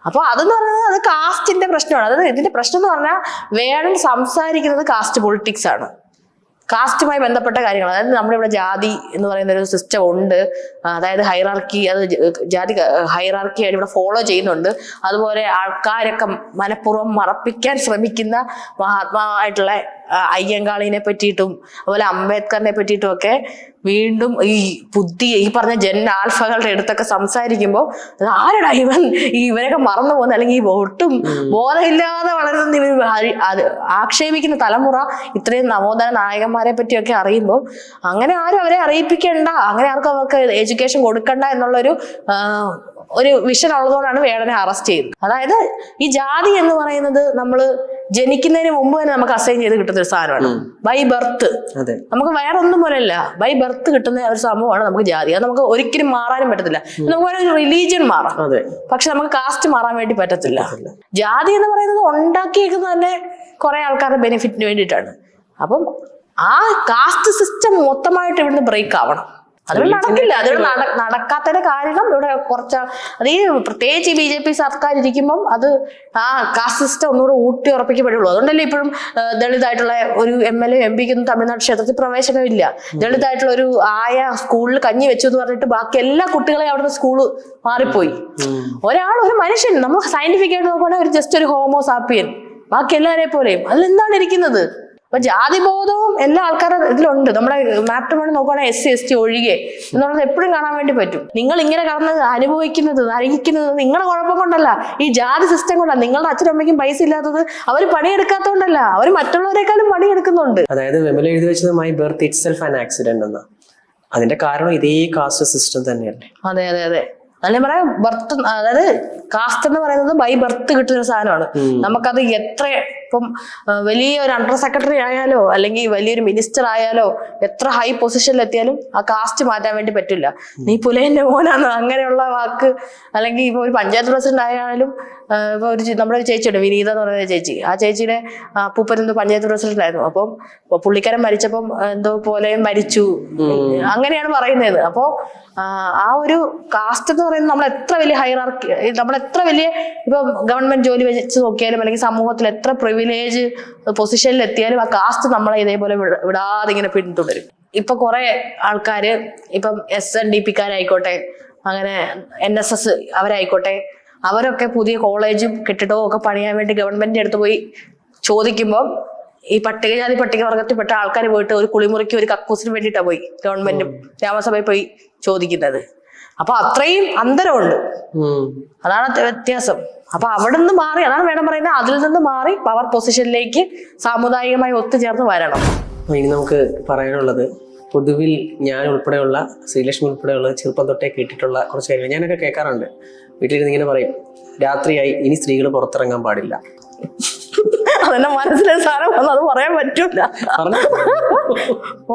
അപ്പൊ അതെന്ന് പറയുന്നത് അത് കാസ്റ്റിന്റെ പ്രശ്നമാണ്. അതായത് ഇതിന്റെ പ്രശ്നം എന്ന് പറഞ്ഞാൽ വേടൻ സംസാരിക്കുന്നത് കാസ്റ്റ് പൊളിറ്റിക്സ് ആണ്, കാസ്റ്റുമായി ബന്ധപ്പെട്ട കാര്യങ്ങൾ. അതായത് നമ്മുടെ ഇവിടെ ജാതി എന്ന് പറയുന്ന ഒരു സിസ്റ്റം ഉണ്ട്, അതായത് ഹൈറാർക്കി, അത് ജാതി ഹൈറാർക്കി ആയിട്ട് ഇവിടെ ഫോളോ ചെയ്യുന്നുണ്ട്. അതുപോലെ ആൾക്കാരൊക്കെ മനഃപൂർവ്വം മറപ്പിക്കാൻ ശ്രമിക്കുന്ന മഹാത്മാവായിട്ടുള്ള അയ്യങ്കാളിനെ പറ്റിയിട്ടും അതുപോലെ അംബേദ്കറിനെ പറ്റിയിട്ടും ഒക്കെ വീണ്ടും ഈ പറഞ്ഞ ആൽഫകളുടെ അടുത്തൊക്കെ സംസാരിക്കുമ്പോൾ ആരടാ ഇവരൊക്കെ മറന്നു പോകുന്ന, അല്ലെങ്കിൽ ഒട്ടും ബോധമില്ലാതെ വളരുന്ന ഇവർ ആക്ഷേപിക്കുന്ന തലമുറ ഇത്രയും നവോത്ഥാന നായകന്മാരെ പറ്റിയൊക്കെ അറിയുമ്പോൾ അങ്ങനെ ആരും അവരെ അറിയിപ്പിക്കണ്ട, അങ്ങനെ ആർക്കും അവർക്ക് എഡ്യൂക്കേഷൻ കൊടുക്കണ്ട എന്നുള്ളൊരു വിഷൻ ഉള്ളതുകൊണ്ടാണ് വേടനെ അറസ്റ്റ് ചെയ്യുന്നത്. അതായത് ഈ ജാതി എന്ന് പറയുന്നത് നമ്മൾ ജനിക്കുന്നതിന് മുമ്പ് തന്നെ നമുക്ക് അസൈൻ ചെയ്ത് കിട്ടുന്ന ഒരു സാധനമാണ്, ബൈ ബർത്ത്. നമുക്ക് വേറെ ഒന്നും പോലെയല്ല, ബൈ ബർത്ത് കിട്ടുന്ന ഒരു സംഭവമാണ് നമുക്ക് ജാതി. അത് നമുക്ക് ഒരിക്കലും മാറാനും പറ്റത്തില്ല. നമുക്ക് വേറെ ഒരു റിലീജിയൻ മാറാം, പക്ഷെ നമുക്ക് കാസ്റ്റ് മാറാൻ വേണ്ടി പറ്റത്തില്ല. ജാതി എന്ന് പറയുന്നത് ഉണ്ടാക്കിയേക്കുന്നത് തന്നെ കുറെ ആൾക്കാരുടെ ബെനിഫിറ്റിന് വേണ്ടിയിട്ടാണ്. അപ്പം ആ കാസ്റ്റ് സിസ്റ്റം മൊത്തമായിട്ട് ഇവിടുന്ന് ബ്രേക്ക് ആവണം. അതിവിടെ നടക്കില്ല. അതിവിടെ നടക്കാത്തതിന്റെ കാരണം ഇവിടെ കുറച്ച് പ്രത്യേകിച്ച് ഈ BJP സർക്കാർ ഇരിക്കുമ്പം അത് ആ കാസ്റ്റ് സിസ്റ്റം ഒന്നുകൂടെ ഊട്ടി ഉറപ്പിക്കപ്പെടുള്ളൂ. അതുകൊണ്ടല്ലേ ഇപ്പോഴും ദളിതായിട്ടുള്ള ഒരു MLA MP ക്കൊന്നും തമിഴ്നാട് ക്ഷേത്രത്തിൽ പ്രവേശനമില്ല. ദളിതായിട്ടുള്ള ഒരു സ്കൂളിൽ കഞ്ഞി വെച്ചു എന്ന് പറഞ്ഞിട്ട് ബാക്കി എല്ലാ കുട്ടികളെയും അവിടുന്ന് സ്കൂള് മാറിപ്പോയി. ഒരു മനുഷ്യൻ നമ്മൾ സയന്റിഫിക് ആയിട്ട് നോക്കുകയാണെങ്കിൽ ഒരു ജസ്റ്റ് ഒരു ഹോമോസാപ്പിയൻ, ബാക്കി എല്ലാവരെ പോലെയും അതിലെന്താണ് ഇരിക്കുന്നത്? അപ്പൊ ജാതിബോധവും എല്ലാ ആൾക്കാരുടെ ഇതിലുണ്ട്. നമ്മുടെ മാട്രിമോണി നോക്കുകയാണെങ്കിൽ SC ST ഒഴികെ എന്നുള്ളത് എപ്പോഴും കാണാൻ വേണ്ടി പറ്റും. നിങ്ങൾ ഇങ്ങനെ കടന്ന് അനുഭവിക്കുന്നത് നരകിക്കുന്നത് നിങ്ങളുടെ കുഴപ്പം കൊണ്ടല്ല, ഈ ജാതി സിസ്റ്റം കൊണ്ടല്ല. നിങ്ങളുടെ അച്ഛനും അമ്മയ്ക്കും പൈസ ഇല്ലാത്തത് അവർ പണിയെടുക്കാത്തതുകൊണ്ടല്ല, അവർ മറ്റുള്ളവരെക്കാളും പണിയെടുക്കുന്നുണ്ട്. അതായത് വിമല എഴുതി വെച്ചത് my birth it self an accident എന്നാ. അതിന്റെ കാരണം ഇതേ കാസ്റ്റ് സിസ്റ്റം തന്നെയല്ലേ. അതെ അതെ അതെ. അല്ല പറയാം, ബർത്ത്, അതായത് കാസ്റ്റ് എന്ന് പറയുന്നത് ബൈ ബർത്ത് കിട്ടുന്ന ഒരു സാധനമാണ്. നമുക്കത് എത്ര ഇപ്പം വലിയ ഒരു അണ്ടർ സെക്രട്ടറി ആയാലോ അല്ലെങ്കിൽ വലിയൊരു മിനിസ്റ്റർ ആയാലോ എത്ര ഹൈ പൊസിഷനിൽ എത്തിയാലും ആ കാസ്റ്റ് മാറ്റാൻ വേണ്ടി പറ്റില്ല. നീ പുലയന്റെ മോനാണ് അങ്ങനെയുള്ള വാക്ക്, അല്ലെങ്കിൽ ഇപ്പൊ ഒരു പഞ്ചായത്ത് പ്രസിഡന്റ് ആയാലും ഇപ്പൊ നമ്മുടെ ഒരു ചേച്ചിയുണ്ട് വിനീത എന്ന് പറയുന്ന ചേച്ചി. ആ ചേച്ചിയുടെ അപ്പൂപ്പൻ എന്തോ പഞ്ചായത്ത് പ്രസിഡന്റ് ആയിരുന്നു. അപ്പം പുള്ളിക്കാരൻ മരിച്ചപ്പം എന്തോ പോലെ മരിച്ചു അങ്ങനെയാണ് പറയുന്നത്. അപ്പോ ആ ഒരു കാസ്റ്റ് എന്ന് പറയുന്നത് നമ്മൾ എത്ര വലിയ ഹൈറാർക്കി, നമ്മൾ എത്ര വലിയ ഇപ്പൊ ഗവൺമെന്റ് ജോലി വെച്ച് നോക്കിയാലും അല്ലെങ്കിൽ സമൂഹത്തിൽ എത്ര പ്രിവിലേജ് പൊസിഷനിൽ എത്തിയാലും ആ കാസ്റ്റ് നമ്മളെ ഇതേപോലെ വിടാതെ ഇങ്ങനെ പിന്തുടരും. ഇപ്പൊ കുറെ ആൾക്കാര് ഇപ്പം SNDP-ക്കാരായിക്കോട്ടെ, അങ്ങനെ NSS അവരായിക്കോട്ടെ, അവരൊക്കെ പുതിയ കോളേജും കെട്ടിടവും ഒക്കെ പണിയാൻ വേണ്ടി ഗവൺമെന്റിന്റെ അടുത്ത് പോയി ചോദിക്കുമ്പോൾ ഈ പട്ടികജാതി പട്ടികവർഗത്തിൽപ്പെട്ട ആൾക്കാർ പോയിട്ട് ഒരു കുളിമുറിക്ക് ഒരു കക്കൂസിന് വേണ്ടിയിട്ടാണ് പോയി ഗവൺമെന്റും രാമസഭയിൽ പോയി ചോദിക്കുന്നത്. അപ്പൊ അത്രയും അന്തരമുണ്ട്. അതാണ് വ്യത്യാസം. അപ്പൊ അവിടെ നിന്ന് മാറി, അതാണ് വേണം പറയുന്നത്, അതിൽ നിന്ന് മാറി പവർ പൊസിഷനിലേക്ക് സാമുദായികമായി ഒത്തുചേർന്ന് വരണം. ഇനി നമുക്ക് പറയാനുള്ളത്, പൊതുവിൽ ഞാൻ ഉൾപ്പെടെയുള്ള ശ്രീലക്ഷ്മി ഉൾപ്പെടെയുള്ള ചെറുപ്പം തൊട്ടേ കേട്ടിട്ടുള്ള കുറച്ച് കാര്യങ്ങൾ ഞാനൊക്കെ കേൾക്കാറുണ്ട്. വീട്ടിലിരുന്ന് ഇങ്ങനെ പറയും, രാത്രിയായി ഇനി സ്ത്രീകൾ പുറത്തിറങ്ങാൻ പാടില്ല. അതെന്നെ മനസ്സിലൊരു സാധനം വന്നു, അത് പറയാൻ പറ്റൂല.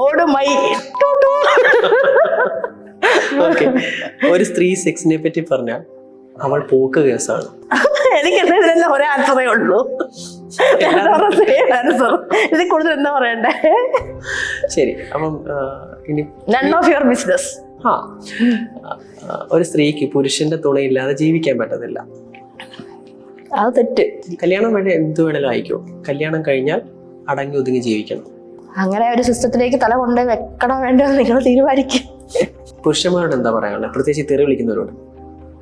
ഓടുമൈ ഒരു സ്ത്രീ സെക്സിനെ പറ്റി പറഞ്ഞാൽ അവൾ പോക്ക് കേസാണ്. എനിക്ക് ഇതിനെല്ലാം ഒരേ ആൻസറേ ഉള്ളൂ. ആൻസർ ഇതിൽ കൂടുതൽ എന്താ പറയണ്ടേ? ശരി, അപ്പം ഇനി നൺ ഓഫ് യുവർ ബിസിനസ്. ഒരു സ്ത്രീക്ക് പുരുഷന്റെ തുണയില്ലാതെ ജീവിക്കാൻ പറ്റത്തില്ല. അത് തെറ്റ്. കല്യാണം വേണ്ട എന്ത് വേണേലും ആയിക്കോ, കല്യാണം കഴിഞ്ഞാൽ അടങ്ങി ഒതുങ്ങി ജീവിക്കണം. അങ്ങനെ ഒരു സിസ്റ്റത്തിലേക്ക് തല കൊണ്ടേ വെക്കണം വേണ്ടോ നിങ്ങൾ തീരുമാനിക്കും. പുരുഷന്മാരോട് എന്താ പറയാനുള്ളത്, പ്രത്യേകിച്ച് തെറി വിളിക്കുന്നവരോട്?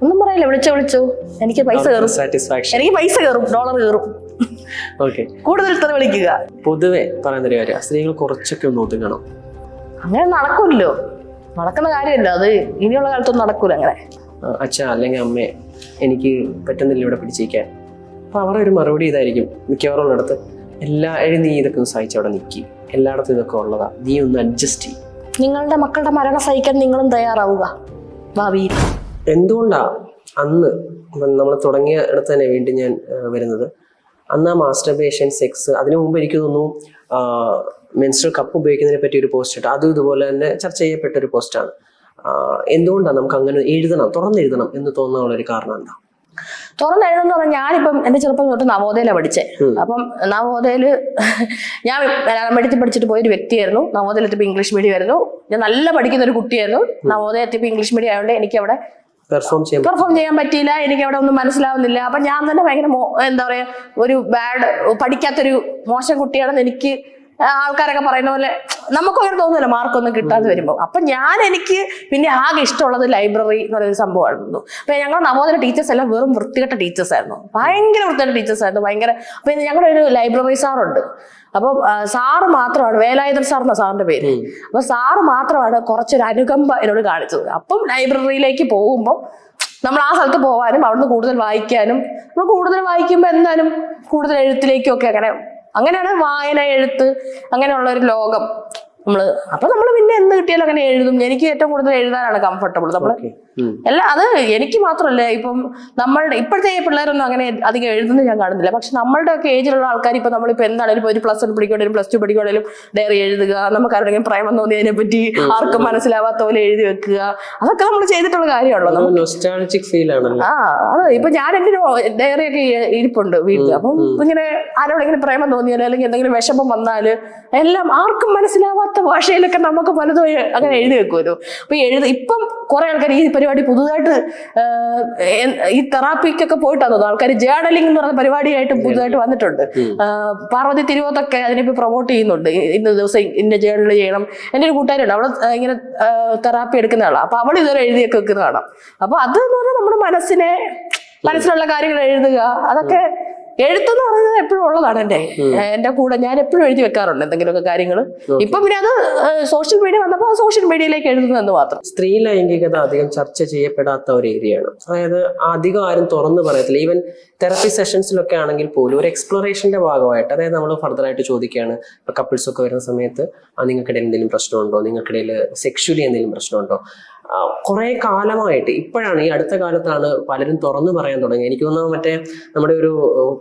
ഒന്നും പറയില്ല, വിളിച്ചോ എനിക്ക് പൈസ കയറും, സാറ്റിസ്ഫാക്ഷൻ, എനിക്ക് പൈസ കയറും, ഡോളർ കയറും. ഓക്കെ, കൂടുതൽ തെറി വിളിക്കുക. പൊതുവെ പറയുന്ന ഒരു കാര്യം, സ്ത്രീകൾ കുറച്ചൊക്കെ ഒന്ന് ഒതുങ്ങണം. അങ്ങനെ നടക്കൂല്ലോ, നടക്കുന്ന കാര്യമല്ല അത്. ഇനിയുള്ള കാലത്തൊന്നും നടക്കൂല അങ്ങനെ. അച്ഛ അല്ലെങ്കിൽ അമ്മേ എനിക്ക് പറ്റുന്നില്ല ഇവിടെ പിടിച്ചിരിക്കാൻ. അപ്പൊ അവരുടെ ഒരു മറുപടി ഇതായിരിക്കും മിക്കവാറും ഉള്ളിടത്ത്, എല്ലാവരും നീ ഇതൊക്കെ ഒന്ന് സഹിച്ച് അവിടെ നിൽക്കി, എല്ലായിടത്തും ഇതൊക്കെ ഉള്ളതാ, നീ ഒന്ന് അഡ്ജസ്റ്റ് ചെയ്യും. നിങ്ങളുടെ മക്കളുടെ മരണം സഹിക്കാൻ നിങ്ങളും തയ്യാറാവുക ഭാവിയിൽ. എന്തുകൊണ്ടാ അന്ന് നമ്മൾ തുടങ്ങിയ ഇടത്ത് തന്നെ വീണ്ടും ഞാൻ വരുന്നത്, അന്ന് ആ മാസ്റ്റർബേഷൻ, സെക്സ്, അതിനു മുമ്പ് എനിക്ക് തോന്നുന്നു മെൻസ്ട്രൽ കപ്പ് ഉപയോഗിക്കുന്നതിനെ പറ്റി ഒരു പോസ്റ്റ് ഇട്ട്, അതും ഇതുപോലെ തന്നെ ചർച്ച ചെയ്യപ്പെട്ട ഒരു പോസ്റ്റാണ്. എന്തുകൊണ്ടാണ് നമുക്ക് അങ്ങനെ തുറന്നെഴുതണം എന്ന് തോന്നാനുള്ള ഒരു കാരണം എന്താ? തുറന്നെഴുതെന്ന് പറഞ്ഞാൽ ഞാനിപ്പം എന്റെ ചെറുപ്പം തൊട്ട് നവോദയയിലാണ് പഠിച്ചേ. അപ്പം നവോദയയില് ഞാൻ മലയാളം മീഡിയത്തിൽ പഠിച്ചിട്ട് പോയൊരു വ്യക്തിയായിരുന്നു. നവോദയയിൽ എത്തിയപ്പോൾ ഇംഗ്ലീഷ് മീഡിയം ആയിരുന്നു. ഞാൻ നല്ല പഠിക്കുന്ന ഒരു കുട്ടിയായിരുന്നു. നവോദയ എത്തിയപ്പോൾ ഇംഗ്ലീഷ് മീഡിയം ആയതുകൊണ്ട് എനിക്ക് അവിടെ പെർഫോം ചെയ്യാൻ പറ്റിയില്ല. എനിക്ക് അവിടെ ഒന്നും മനസ്സിലാവുന്നില്ല. അപ്പൊ ഞാൻ തന്നെ ഭയങ്കര എന്താ പറയാ, ഒരു പഠിക്കാത്തൊരു മോശം കുട്ടിയാണെന്ന് എനിക്ക് ആൾക്കാരൊക്കെ പറയുന്ന പോലെ നമുക്കും അങ്ങനെ തോന്നുന്നില്ല മാർക്കൊന്നും കിട്ടാതെ വരുമ്പോൾ. അപ്പൊ എനിക്ക് പിന്നെ ആകെ ഇഷ്ടമുള്ളത് ലൈബ്രറി എന്ന് പറയുന്ന സംഭവമായിരുന്നു. അപ്പൊ ഞങ്ങൾ നവോദയ ടീച്ചേഴ്സ് എല്ലാം വെറും വൃത്തികെട്ട ടീച്ചേഴ്സ് ആയിരുന്നു, ഭയങ്കര വൃത്തികെട്ട ടീച്ചേഴ്സ് ആയിരുന്നു, ഭയങ്കര. അപ്പൊ ഞങ്ങളുടെ ഒരു ലൈബ്രറി സാറുണ്ട്. അപ്പം സാറ് മാത്രമാണ്, വേലായുധൻ സാർ എന്ന സാറിന്റെ പേര്. അപ്പൊ സാറ് മാത്രമാണ് കുറച്ചൊരു അനുകമ്പ എന്നോട് കാണിച്ചത്. അപ്പം ലൈബ്രറിയിലേക്ക് പോകുമ്പോൾ നമ്മൾ ആ സ്ഥലത്ത് പോകാനും അവിടുന്ന് കൂടുതൽ വായിക്കാനും, നമ്മൾ കൂടുതൽ വായിക്കുമ്പോൾ എന്തായാലും കൂടുതൽ എഴുത്തിലേക്കും ഒക്കെ അങ്ങനെയാണ് വായന, എഴുത്ത്, അങ്ങനെയുള്ള ഒരു ലോകം അപ്പൊ നമ്മൾ പിന്നെ എന്ത് കിട്ടിയാലും അങ്ങനെ എഴുതും. എനിക്ക് ഏറ്റവും കൂടുതൽ എഴുതാനാണ് കംഫർട്ടബിൾ. എല്ലാം അത് എനിക്ക് മാത്രമല്ല, ഇപ്പം നമ്മളുടെ ഇപ്പോഴത്തെ പിള്ളേരൊന്നും അങ്ങനെ അധികം എഴുതുന്നത് ഞാൻ കാണുന്നില്ല. പക്ഷെ നമ്മളുടെ ഒക്കെ ഏജിലുള്ള ആൾക്കാർ ഇപ്പൊ നമ്മളിപ്പോ എന്താണെങ്കിലും ഒരു +1 പഠിക്കണേലും +2 പഠിക്കണേലും ഡയറി എഴുതുക, നമുക്ക് ആരുടെങ്കിലും പ്രേമം തോന്നിയതിനെ പറ്റി ആർക്കും മനസ്സിലാവാത്ത പോലെ എഴുതി വെക്കുക, അതൊക്കെ നമ്മൾ ചെയ്തിട്ടുള്ള കാര്യമാണല്ലോ. അത് ഇപ്പൊ ഞാൻ എന്റെ ഡയറി ഒക്കെ ഇരിപ്പുണ്ട് വീട്ടിൽ. അപ്പം ഇങ്ങനെ ആരോടെങ്കിലും പ്രേമം തോന്നിയാലോ അല്ലെങ്കിൽ എന്തെങ്കിലും വിഷമം വന്നാല് എല്ലാം ആർക്കും മനസ്സിലാവാത്ത ഭാഷയിലൊക്കെ നമുക്ക് പലതും അങ്ങനെ എഴുതി വെക്കുമല്ലോ. അപ്പൊ ഇപ്പം കുറെ ആൾക്കാർ ഈ പരിപാടി പുതുതായിട്ട് ഈ തെറാപ്പിക്കൊക്കെ പോയിട്ടാണ് തോന്നുന്നു ആൾക്കാർ ജേർണലിംഗ് എന്ന് പറയുന്ന പരിപാടിയായിട്ട് പുതുതായിട്ട് വന്നിട്ടുണ്ട്. പാർവതി തിരുവോത്തൊക്കെ അതിനിപ്പോ പ്രൊമോട്ട് ചെയ്യുന്നുണ്ട്. ഇന്ന ദിവസം ഇന്ന ജേർണൽ ചെയ്യണം. എൻ്റെ ഒരു കൂട്ടുകാരുണ്ട്, അവള് ഇങ്ങനെ തെറാപ്പി എടുക്കുന്ന ആളാണ്. അപ്പൊ അവൾ ഇതുവരെ എഴുതിയൊക്കെ വെക്കുന്ന കാണാം. അപ്പൊ അത് എന്ന് പറഞ്ഞാൽ നമ്മുടെ മനസ്സിലുള്ള കാര്യങ്ങൾ എഴുതുക, അതൊക്കെ എഴുത്തെന്ന് പറയുന്നത് എപ്പോഴും ഉള്ളതാണ് എന്റെ കൂടെ. ഞാൻ എപ്പോഴും എഴുതി വെക്കാറുണ്ട് എന്തെങ്കിലുമൊക്കെ കാര്യങ്ങൾ. ഇപ്പൊ പിന്നെ അത് സോഷ്യൽ മീഡിയ വന്നപ്പോൾ സോഷ്യൽ മീഡിയയിലേക്ക് എഴുതുന്നതെന്ന് മാത്രം. സ്ത്രീ ലൈംഗികത അധികം ചർച്ച ചെയ്യപ്പെടാത്ത ഒരു ഏരിയയാണ്. അതായത് അധികം ആരും തുറന്നു പറയത്തില്ല. ഈവൻ തെറപ്പി സെഷൻസിലൊക്കെ ആണെങ്കിൽ പോലും ഒരു എക്സ്പ്ലോറേഷന്റെ ഭാഗമായിട്ട്, അതായത് നമ്മൾ ഫർദർ ആയിട്ട് ചോദിക്കുകയാണ്, ഇപ്പൊ കപ്പിൾസ് ഒക്കെ വരുന്ന സമയത്ത് നിങ്ങൾക്കിടയിൽ എന്തെങ്കിലും പ്രശ്നമുണ്ടോ, നിങ്ങൾക്കിടയിൽ സെക്ഷുവലി എന്തെങ്കിലും പ്രശ്നമുണ്ടോ. കുറെ കാലമായിട്ട് ഇപ്പോഴാണ്, ഈ അടുത്ത കാലത്താണ് പലരും തുറന്നു പറയാൻ തുടങ്ങി. എനിക്ക് തോന്നുന്നു മറ്റേ നമ്മുടെ ഒരു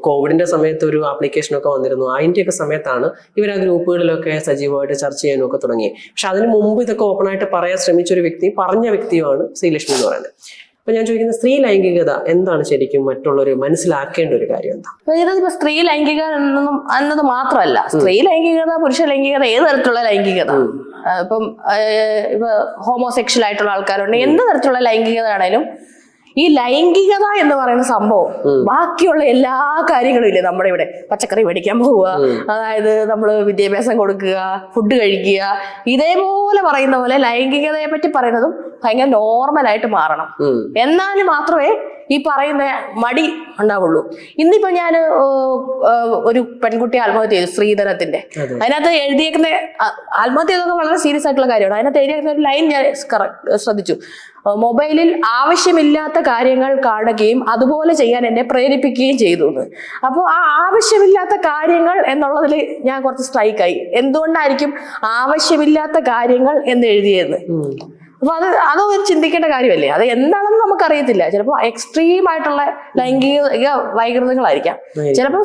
കോവിഡിന്റെ സമയത്ത് ഒരു ആപ്ലിക്കേഷനൊക്കെ വന്നിരുന്നു. അതിൻ്റെയൊക്കെ സമയത്താണ് ഇവർ ആ ഗ്രൂപ്പുകളിലൊക്കെ സജീവമായിട്ട് ചർച്ച ചെയ്യാനും ഒക്കെ തുടങ്ങി. പക്ഷെ അതിന് മുമ്പ് ഇതൊക്കെ ഓപ്പണായിട്ട് പറയാൻ ശ്രമിച്ച ഒരു വ്യക്തിയും പറഞ്ഞ വ്യക്തിയുമാണ് ശ്രീലക്ഷ്മി എന്ന് പറയുന്നത്. അപ്പൊ ഞാൻ ചോദിക്കുന്നത്, സ്ത്രീ ലൈംഗികത എന്താണ് ശരിക്കും മറ്റുള്ളവർ മനസ്സിലാക്കേണ്ട ഒരു കാര്യം എന്താ? ഇപ്പൊ സ്ത്രീ ലൈംഗികത എന്നത് മാത്രമല്ല, സ്ത്രീ ലൈംഗികത, പുരുഷ ലൈംഗികത, ഏത് തരത്തിലുള്ള ലൈംഗികത, ഇപ്പം ഇപ്പൊ ഹോമോസെക്ഷൽ ആയിട്ടുള്ള ആൾക്കാരുണ്ട്, എന്ത് തരത്തിലുള്ള ലൈംഗികത ആണേലും ഈ ലൈംഗികത എന്ന് പറയുന്ന സംഭവം ബാക്കിയുള്ള എല്ലാ കാര്യങ്ങളും ഇല്ലേ നമ്മുടെ ഇവിടെ, പച്ചക്കറി മേടിക്കാൻ പോവുക, അതായത് നമ്മള് വിദ്യാഭ്യാസം കൊടുക്കുക, ഫുഡ് കഴിക്കുക, ഇതേപോലെ പറയുന്ന പോലെ ലൈംഗികതയെ പറ്റി പറയുന്നതും ഭയങ്കര നോർമലായിട്ട് മാറണം. എന്നാൽ മാത്രമേ ഈ പറയുന്ന മടി ഉണ്ടാവുള്ളൂ. ഇന്നിപ്പോ ഞാൻ ഒരു പെൺകുട്ടി ആത്മഹത്യ ചെയ്തു, ശ്രീധരത്തിന്റെ. അതിനകത്ത് എഴുതിയേക്കുന്ന ആത്മഹത്യ ചെയ്തൊക്കെ വളരെ സീരിയസ് ആയിട്ടുള്ള കാര്യമാണ്. അതിനകത്ത് എഴുതിയേക്കുന്ന ഒരു ലൈൻ ഞാൻ ശ്രദ്ധിച്ചു. മൊബൈലിൽ ആവശ്യമില്ലാത്ത കാര്യങ്ങൾ കാണുകയും അതുപോലെ ചെയ്യാൻ എന്നെ പ്രേരിപ്പിക്കുകയും ചെയ്തു എന്ന്. അപ്പോൾ ആ ആവശ്യമില്ലാത്ത കാര്യങ്ങൾ എന്നുള്ളതിൽ ഞാൻ കുറച്ച് സ്ട്രൈക്കായി. എന്തുകൊണ്ടായിരിക്കും ആവശ്യമില്ലാത്ത കാര്യങ്ങൾ എന്ന് എഴുതിയത്? അപ്പൊ അതും ഒരു ചിന്തിക്കേണ്ട കാര്യമല്ലേ. അത് എന്താണെന്ന് നമുക്കറിയത്തില്ല. ചിലപ്പോൾ എക്സ്ട്രീം ആയിട്ടുള്ള ലൈംഗിക വൈകൃതങ്ങളായിരിക്കാം, ചിലപ്പോൾ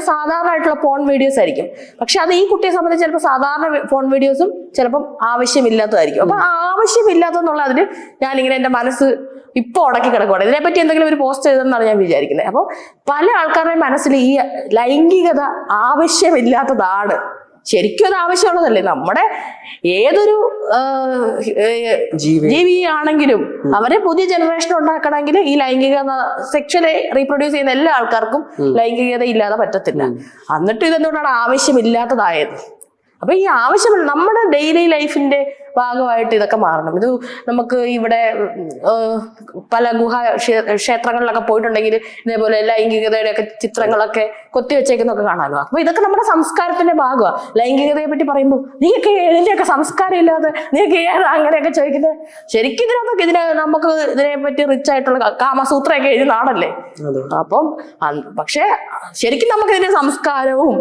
സാധാരണ ആയിട്ടുള്ള പോൺ വീഡിയോസ് ആയിരിക്കും. പക്ഷെ അത് ഈ കുട്ടിയെ സംബന്ധിച്ച് ചിലപ്പോൾ സാധാരണ പോൺ വീഡിയോസും ചിലപ്പം ആവശ്യമില്ലാത്തതായിരിക്കും. അപ്പൊ ആവശ്യമില്ലാത്തെന്നുള്ള അതിന് ഞാനിങ്ങനെ എന്റെ മനസ്സ് ഇപ്പൊ ഉടക്കി കിടക്കുവാണ്. ഇതിനെപ്പറ്റി എന്തെങ്കിലും ഒരു പോസ്റ്റ് ചെയ്തെന്നാണ് ഞാൻ വിചാരിക്കുന്നത്. അപ്പോൾ പല ആൾക്കാരുടെയും മനസ്സിൽ ഈ ലൈംഗികത ആവശ്യമില്ലാത്തതാണ്. ശരിക്കും അത് ആവശ്യമുള്ളതല്ലേ. നമ്മുടെ ഏതൊരു ജീവിയാണെങ്കിലും അവരെ പുതിയ ജനറേഷൻ ഉണ്ടാക്കണമെങ്കിൽ ഈ ലൈംഗികത, സെക്ഷലി റീപ്രൊഡ്യൂസ് ചെയ്യുന്ന എല്ലാ ആൾക്കാർക്കും ലൈംഗികത ഇല്ലാതെ പറ്റത്തില്ല. എന്നിട്ട് ഇതെന്തുകൊണ്ടാണ് ആവശ്യമില്ലാത്തതായത്? അപ്പൊ ഈ ആവശ്യമില്ല, നമ്മുടെ ഡെയിലി ലൈഫിന്റെ ഭാഗമായിട്ട് ഇതൊക്കെ മാറണം. ഇത് നമുക്ക് ഇവിടെ പല ക്ഷേത്രങ്ങളിലൊക്കെ പോയിട്ടുണ്ടെങ്കിൽ ഇതേപോലെ ലൈംഗികതയുടെ ഒക്കെ ചിത്രങ്ങളൊക്കെ കൊത്തിവെച്ചേക്കുന്നൊക്കെ കാണാമല്ലോ. അപ്പൊ ഇതൊക്കെ നമ്മുടെ സംസ്കാരത്തിന്റെ ഭാഗമാണ്. ലൈംഗികതയെ പറ്റി പറയുമ്പോൾ നീയൊക്കെ ഇതിന്റെയൊക്കെ സംസ്കാരം ഇല്ലാതെ നീയൊക്കെ അങ്ങനെയൊക്കെ ചോദിക്കുന്നത്. ശരിക്കും നമുക്ക് ഇതിനെപ്പറ്റി റിച്ച് ആയിട്ടുള്ള കാമസൂത്രയൊക്കെ എഴുതുന്ന അപ്പം പക്ഷെ ശരിക്കും നമുക്ക് ഇതിന്റെ സംസ്കാരവും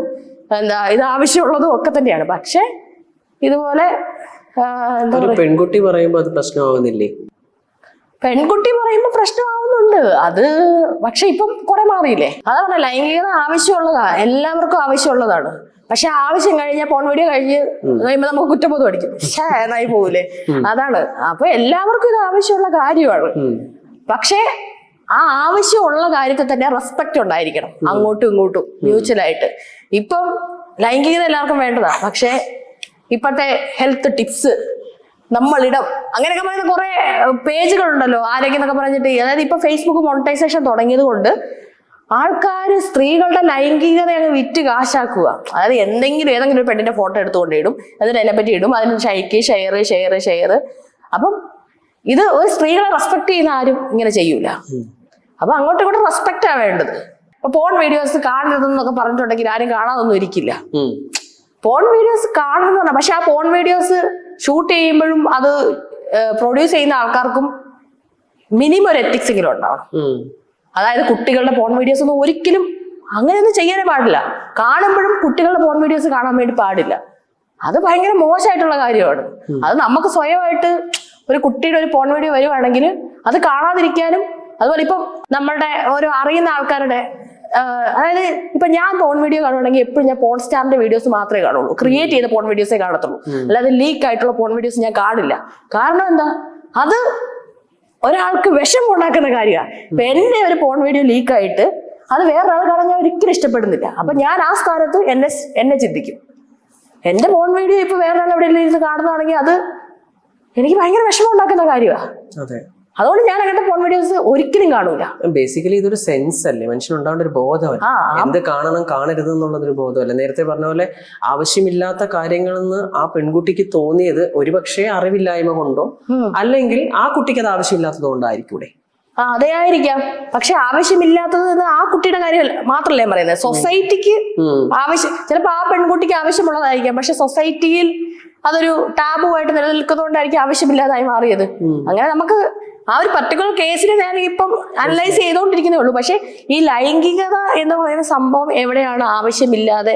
ഇത് ആവശ്യമുള്ളതും ഒക്കെ തന്നെയാണ്. പക്ഷെ ഇതുപോലെ പെൺകുട്ടി പറയുമ്പോൾ അത് പ്രശ്നമാകുന്നില്ലേ? പെൺകുട്ടി പറയുമ്പോൾ പ്രശ്നമാവുന്നുണ്ട് അത്. പക്ഷെ ഇപ്പം കുറെ മാറിയില്ലേ. അതാണ് ലൈംഗികത ആവശ്യമുള്ളതാ, എല്ലാവർക്കും ആവശ്യമുള്ളതാണ്. പക്ഷെ ആവശ്യം കഴിഞ്ഞാൽ പോൺ വീഡിയോ കഴിയുമ്പോൾ നമുക്ക് കുറ്റബോധം അടിക്കും, എന്നായി പോകൂലേ. അതാണ്. അപ്പൊ എല്ലാവർക്കും ഇത് ആവശ്യമുള്ള കാര്യമാണ്. പക്ഷെ ആ ആവശ്യമുള്ള കാര്യത്തിൽ തന്നെ റെസ്പെക്ട് ഉണ്ടായിരിക്കണം, അങ്ങോട്ടും ഇങ്ങോട്ടും മ്യൂച്വലായിട്ട്. ഇപ്പം ലൈംഗികത എല്ലാവർക്കും വേണ്ടതാ. പക്ഷെ ഇപ്പോഴത്തെ ഹെൽത്ത് ടിപ്സ് നമ്മളിടം അങ്ങനെയൊക്കെ പറയുന്ന കുറെ പേജുകളുണ്ടല്ലോ, ആരോഗ്യം പറഞ്ഞിട്ട്. അതായത് ഇപ്പൊ ഫേസ്ബുക്ക് മോണിറ്റൈസേഷൻ തുടങ്ങിയത് കൊണ്ട് ആൾക്കാർ സ്ത്രീകളുടെ ലൈംഗികത വിറ്റ് കാശാക്കുക. അതായത് ഏതെങ്കിലും ഒരു പെണ്ണിന്റെ ഫോട്ടോ എടുത്തുകൊണ്ടിടും, എന്നിട്ട് അതിനെപ്പറ്റി ഇടും, അതിന് ഷെയർ. അപ്പം ഇത് ഒരു സ്ത്രീകളെ റെസ്പെക്ട് ചെയ്യുന്ന ആരും ഇങ്ങനെ ചെയ്യൂല. അപ്പൊ അങ്ങോട്ടും ഇങ്ങോട്ടും റെസ്പെക്റ്റാ വേണ്ടത്. ഇപ്പൊ പോൺ വീഡിയോസ് കാണരുതെന്നൊക്കെ പറഞ്ഞിട്ടുണ്ടെങ്കിൽ ആരും കാണാതൊന്നും ഇരിക്കില്ല. പോൺ വീഡിയോസ് കാണണമെന്ന് പറഞ്ഞാൽ, പക്ഷെ ആ പോൺ വീഡിയോസ് ഷൂട്ട് ചെയ്യുമ്പോഴും അത് പ്രൊഡ്യൂസ് ചെയ്യുന്ന ആൾക്കാർക്കും മിനിമം ഒരു എത്തിക്സ് എങ്കിലും ഉണ്ടാവണം. അതായത് കുട്ടികളുടെ പോൺ വീഡിയോസ് ഒന്നും ഒരിക്കലും അങ്ങനെയൊന്നും ചെയ്യാനേ പാടില്ല. കാണുമ്പോഴും കുട്ടികളുടെ പോൺ വീഡിയോസ് കാണാൻ വേണ്ടി പാടില്ല. അത് ഭയങ്കര മോശമായിട്ടുള്ള കാര്യമാണ്. അത് നമുക്ക് സ്വയമായിട്ട് ഒരു കുട്ടിയുടെ ഒരു പോൺ വീഡിയോ വരുവാണെങ്കിൽ അത് കാണാതിരിക്കാനും, അതുപോലെ ഇപ്പം നമ്മളുടെ ഓരോ അറിയുന്ന ആൾക്കാരുടെ അതായത് ഇപ്പൊ ഞാൻ പോൺ വീഡിയോ കാണുവാണെങ്കിൽ എപ്പോഴും ഞാൻ പോൺ സ്റ്റാറിന്റെ വീഡിയോസ് മാത്രമേ കാണുള്ളൂ, ക്രിയേറ്റ് ചെയ്ത പോൺ വീഡിയോസേ കാണത്തുള്ളൂ. അല്ലാതെ ലീക്ക് ആയിട്ടുള്ള പോൺ വീഡിയോസ് ഞാൻ കാണില്ല. കാരണം എന്താ, അത് ഒരാൾക്ക് വിഷം ഉണ്ടാക്കുന്ന കാര്യമാണ്. ഇപ്പൊ എന്റെ ഒരു പോൺ വീഡിയോ ലീക്കായിട്ട് അത് വേറൊരാൾ കാണാൻ ഞാൻ ഒരിക്കലും ഇഷ്ടപ്പെടുന്നില്ല. അപ്പൊ ഞാൻ ആ സ്ഥാനത്ത് എന്നെ ചിന്തിക്കും. എന്റെ പോൺ വീഡിയോ ഇപ്പൊ വേറൊരാൾ എവിടെയെങ്കിലും ഇരുന്ന് കാണുന്നതാണെങ്കിൽ അത് എനിക്ക് ഭയങ്കര വിഷമം ഉണ്ടാക്കുന്ന കാര്യമാണ്. അതുകൊണ്ട് ഞാൻ അങ്ങനത്തെ പോൺ വീഡിയോസ് ഒരിക്കലും കാണൂല. ബേസിക്കലി ഇതൊരു സെൻസ് അല്ലേ, മനുഷ്യനുണ്ടാവേണ്ട ഒരു ബോധമല്ല. എന്ത് കാണണം കാണരുത് എന്നുള്ളതൊരു ബോധമല്ല. നേരത്തെ പറഞ്ഞ പോലെ ആവശ്യമില്ലാത്ത കാര്യങ്ങളെന്ന് ആ പെൺകുട്ടിക്ക് തോന്നിയത് ഒരുപക്ഷെ അറിവില്ലായ്മ കൊണ്ടോ അല്ലെങ്കിൽ ആ കുട്ടിക്ക് അത് ആവശ്യമില്ലാത്തത് കൊണ്ടായിരിക്കൂടെ. അതേ ആയിരിക്കാം. പക്ഷെ ആവശ്യമില്ലാത്തത് ആ കുട്ടിയുടെ കാര്യം മാത്രമല്ല ഞാൻ പറയുന്നത്, സൊസൈറ്റിക്ക് ആവശ്യം, ചിലപ്പോൾ ആ പെൺകുട്ടിക്ക് ആവശ്യമുള്ളതായിരിക്കാം, പക്ഷെ സൊസൈറ്റിയിൽ അതൊരു ടാബുവായിട്ട് നിലനിൽക്കുന്നതുകൊണ്ടായിരിക്കും ആവശ്യമില്ലാതായി മാറിയത്. അങ്ങനെ നമുക്ക് ആ ഒരു പർട്ടിക്കുലർ കേസിനെ ഞാൻ ഇപ്പം അനലൈസ് ചെയ്തുകൊണ്ടിരിക്കുന്നേ ഉള്ളൂ. പക്ഷെ ഈ ലൈംഗികത എന്ന് പറയുന്ന സംഭവം എവിടെയാണ് ആവശ്യമില്ലാതെ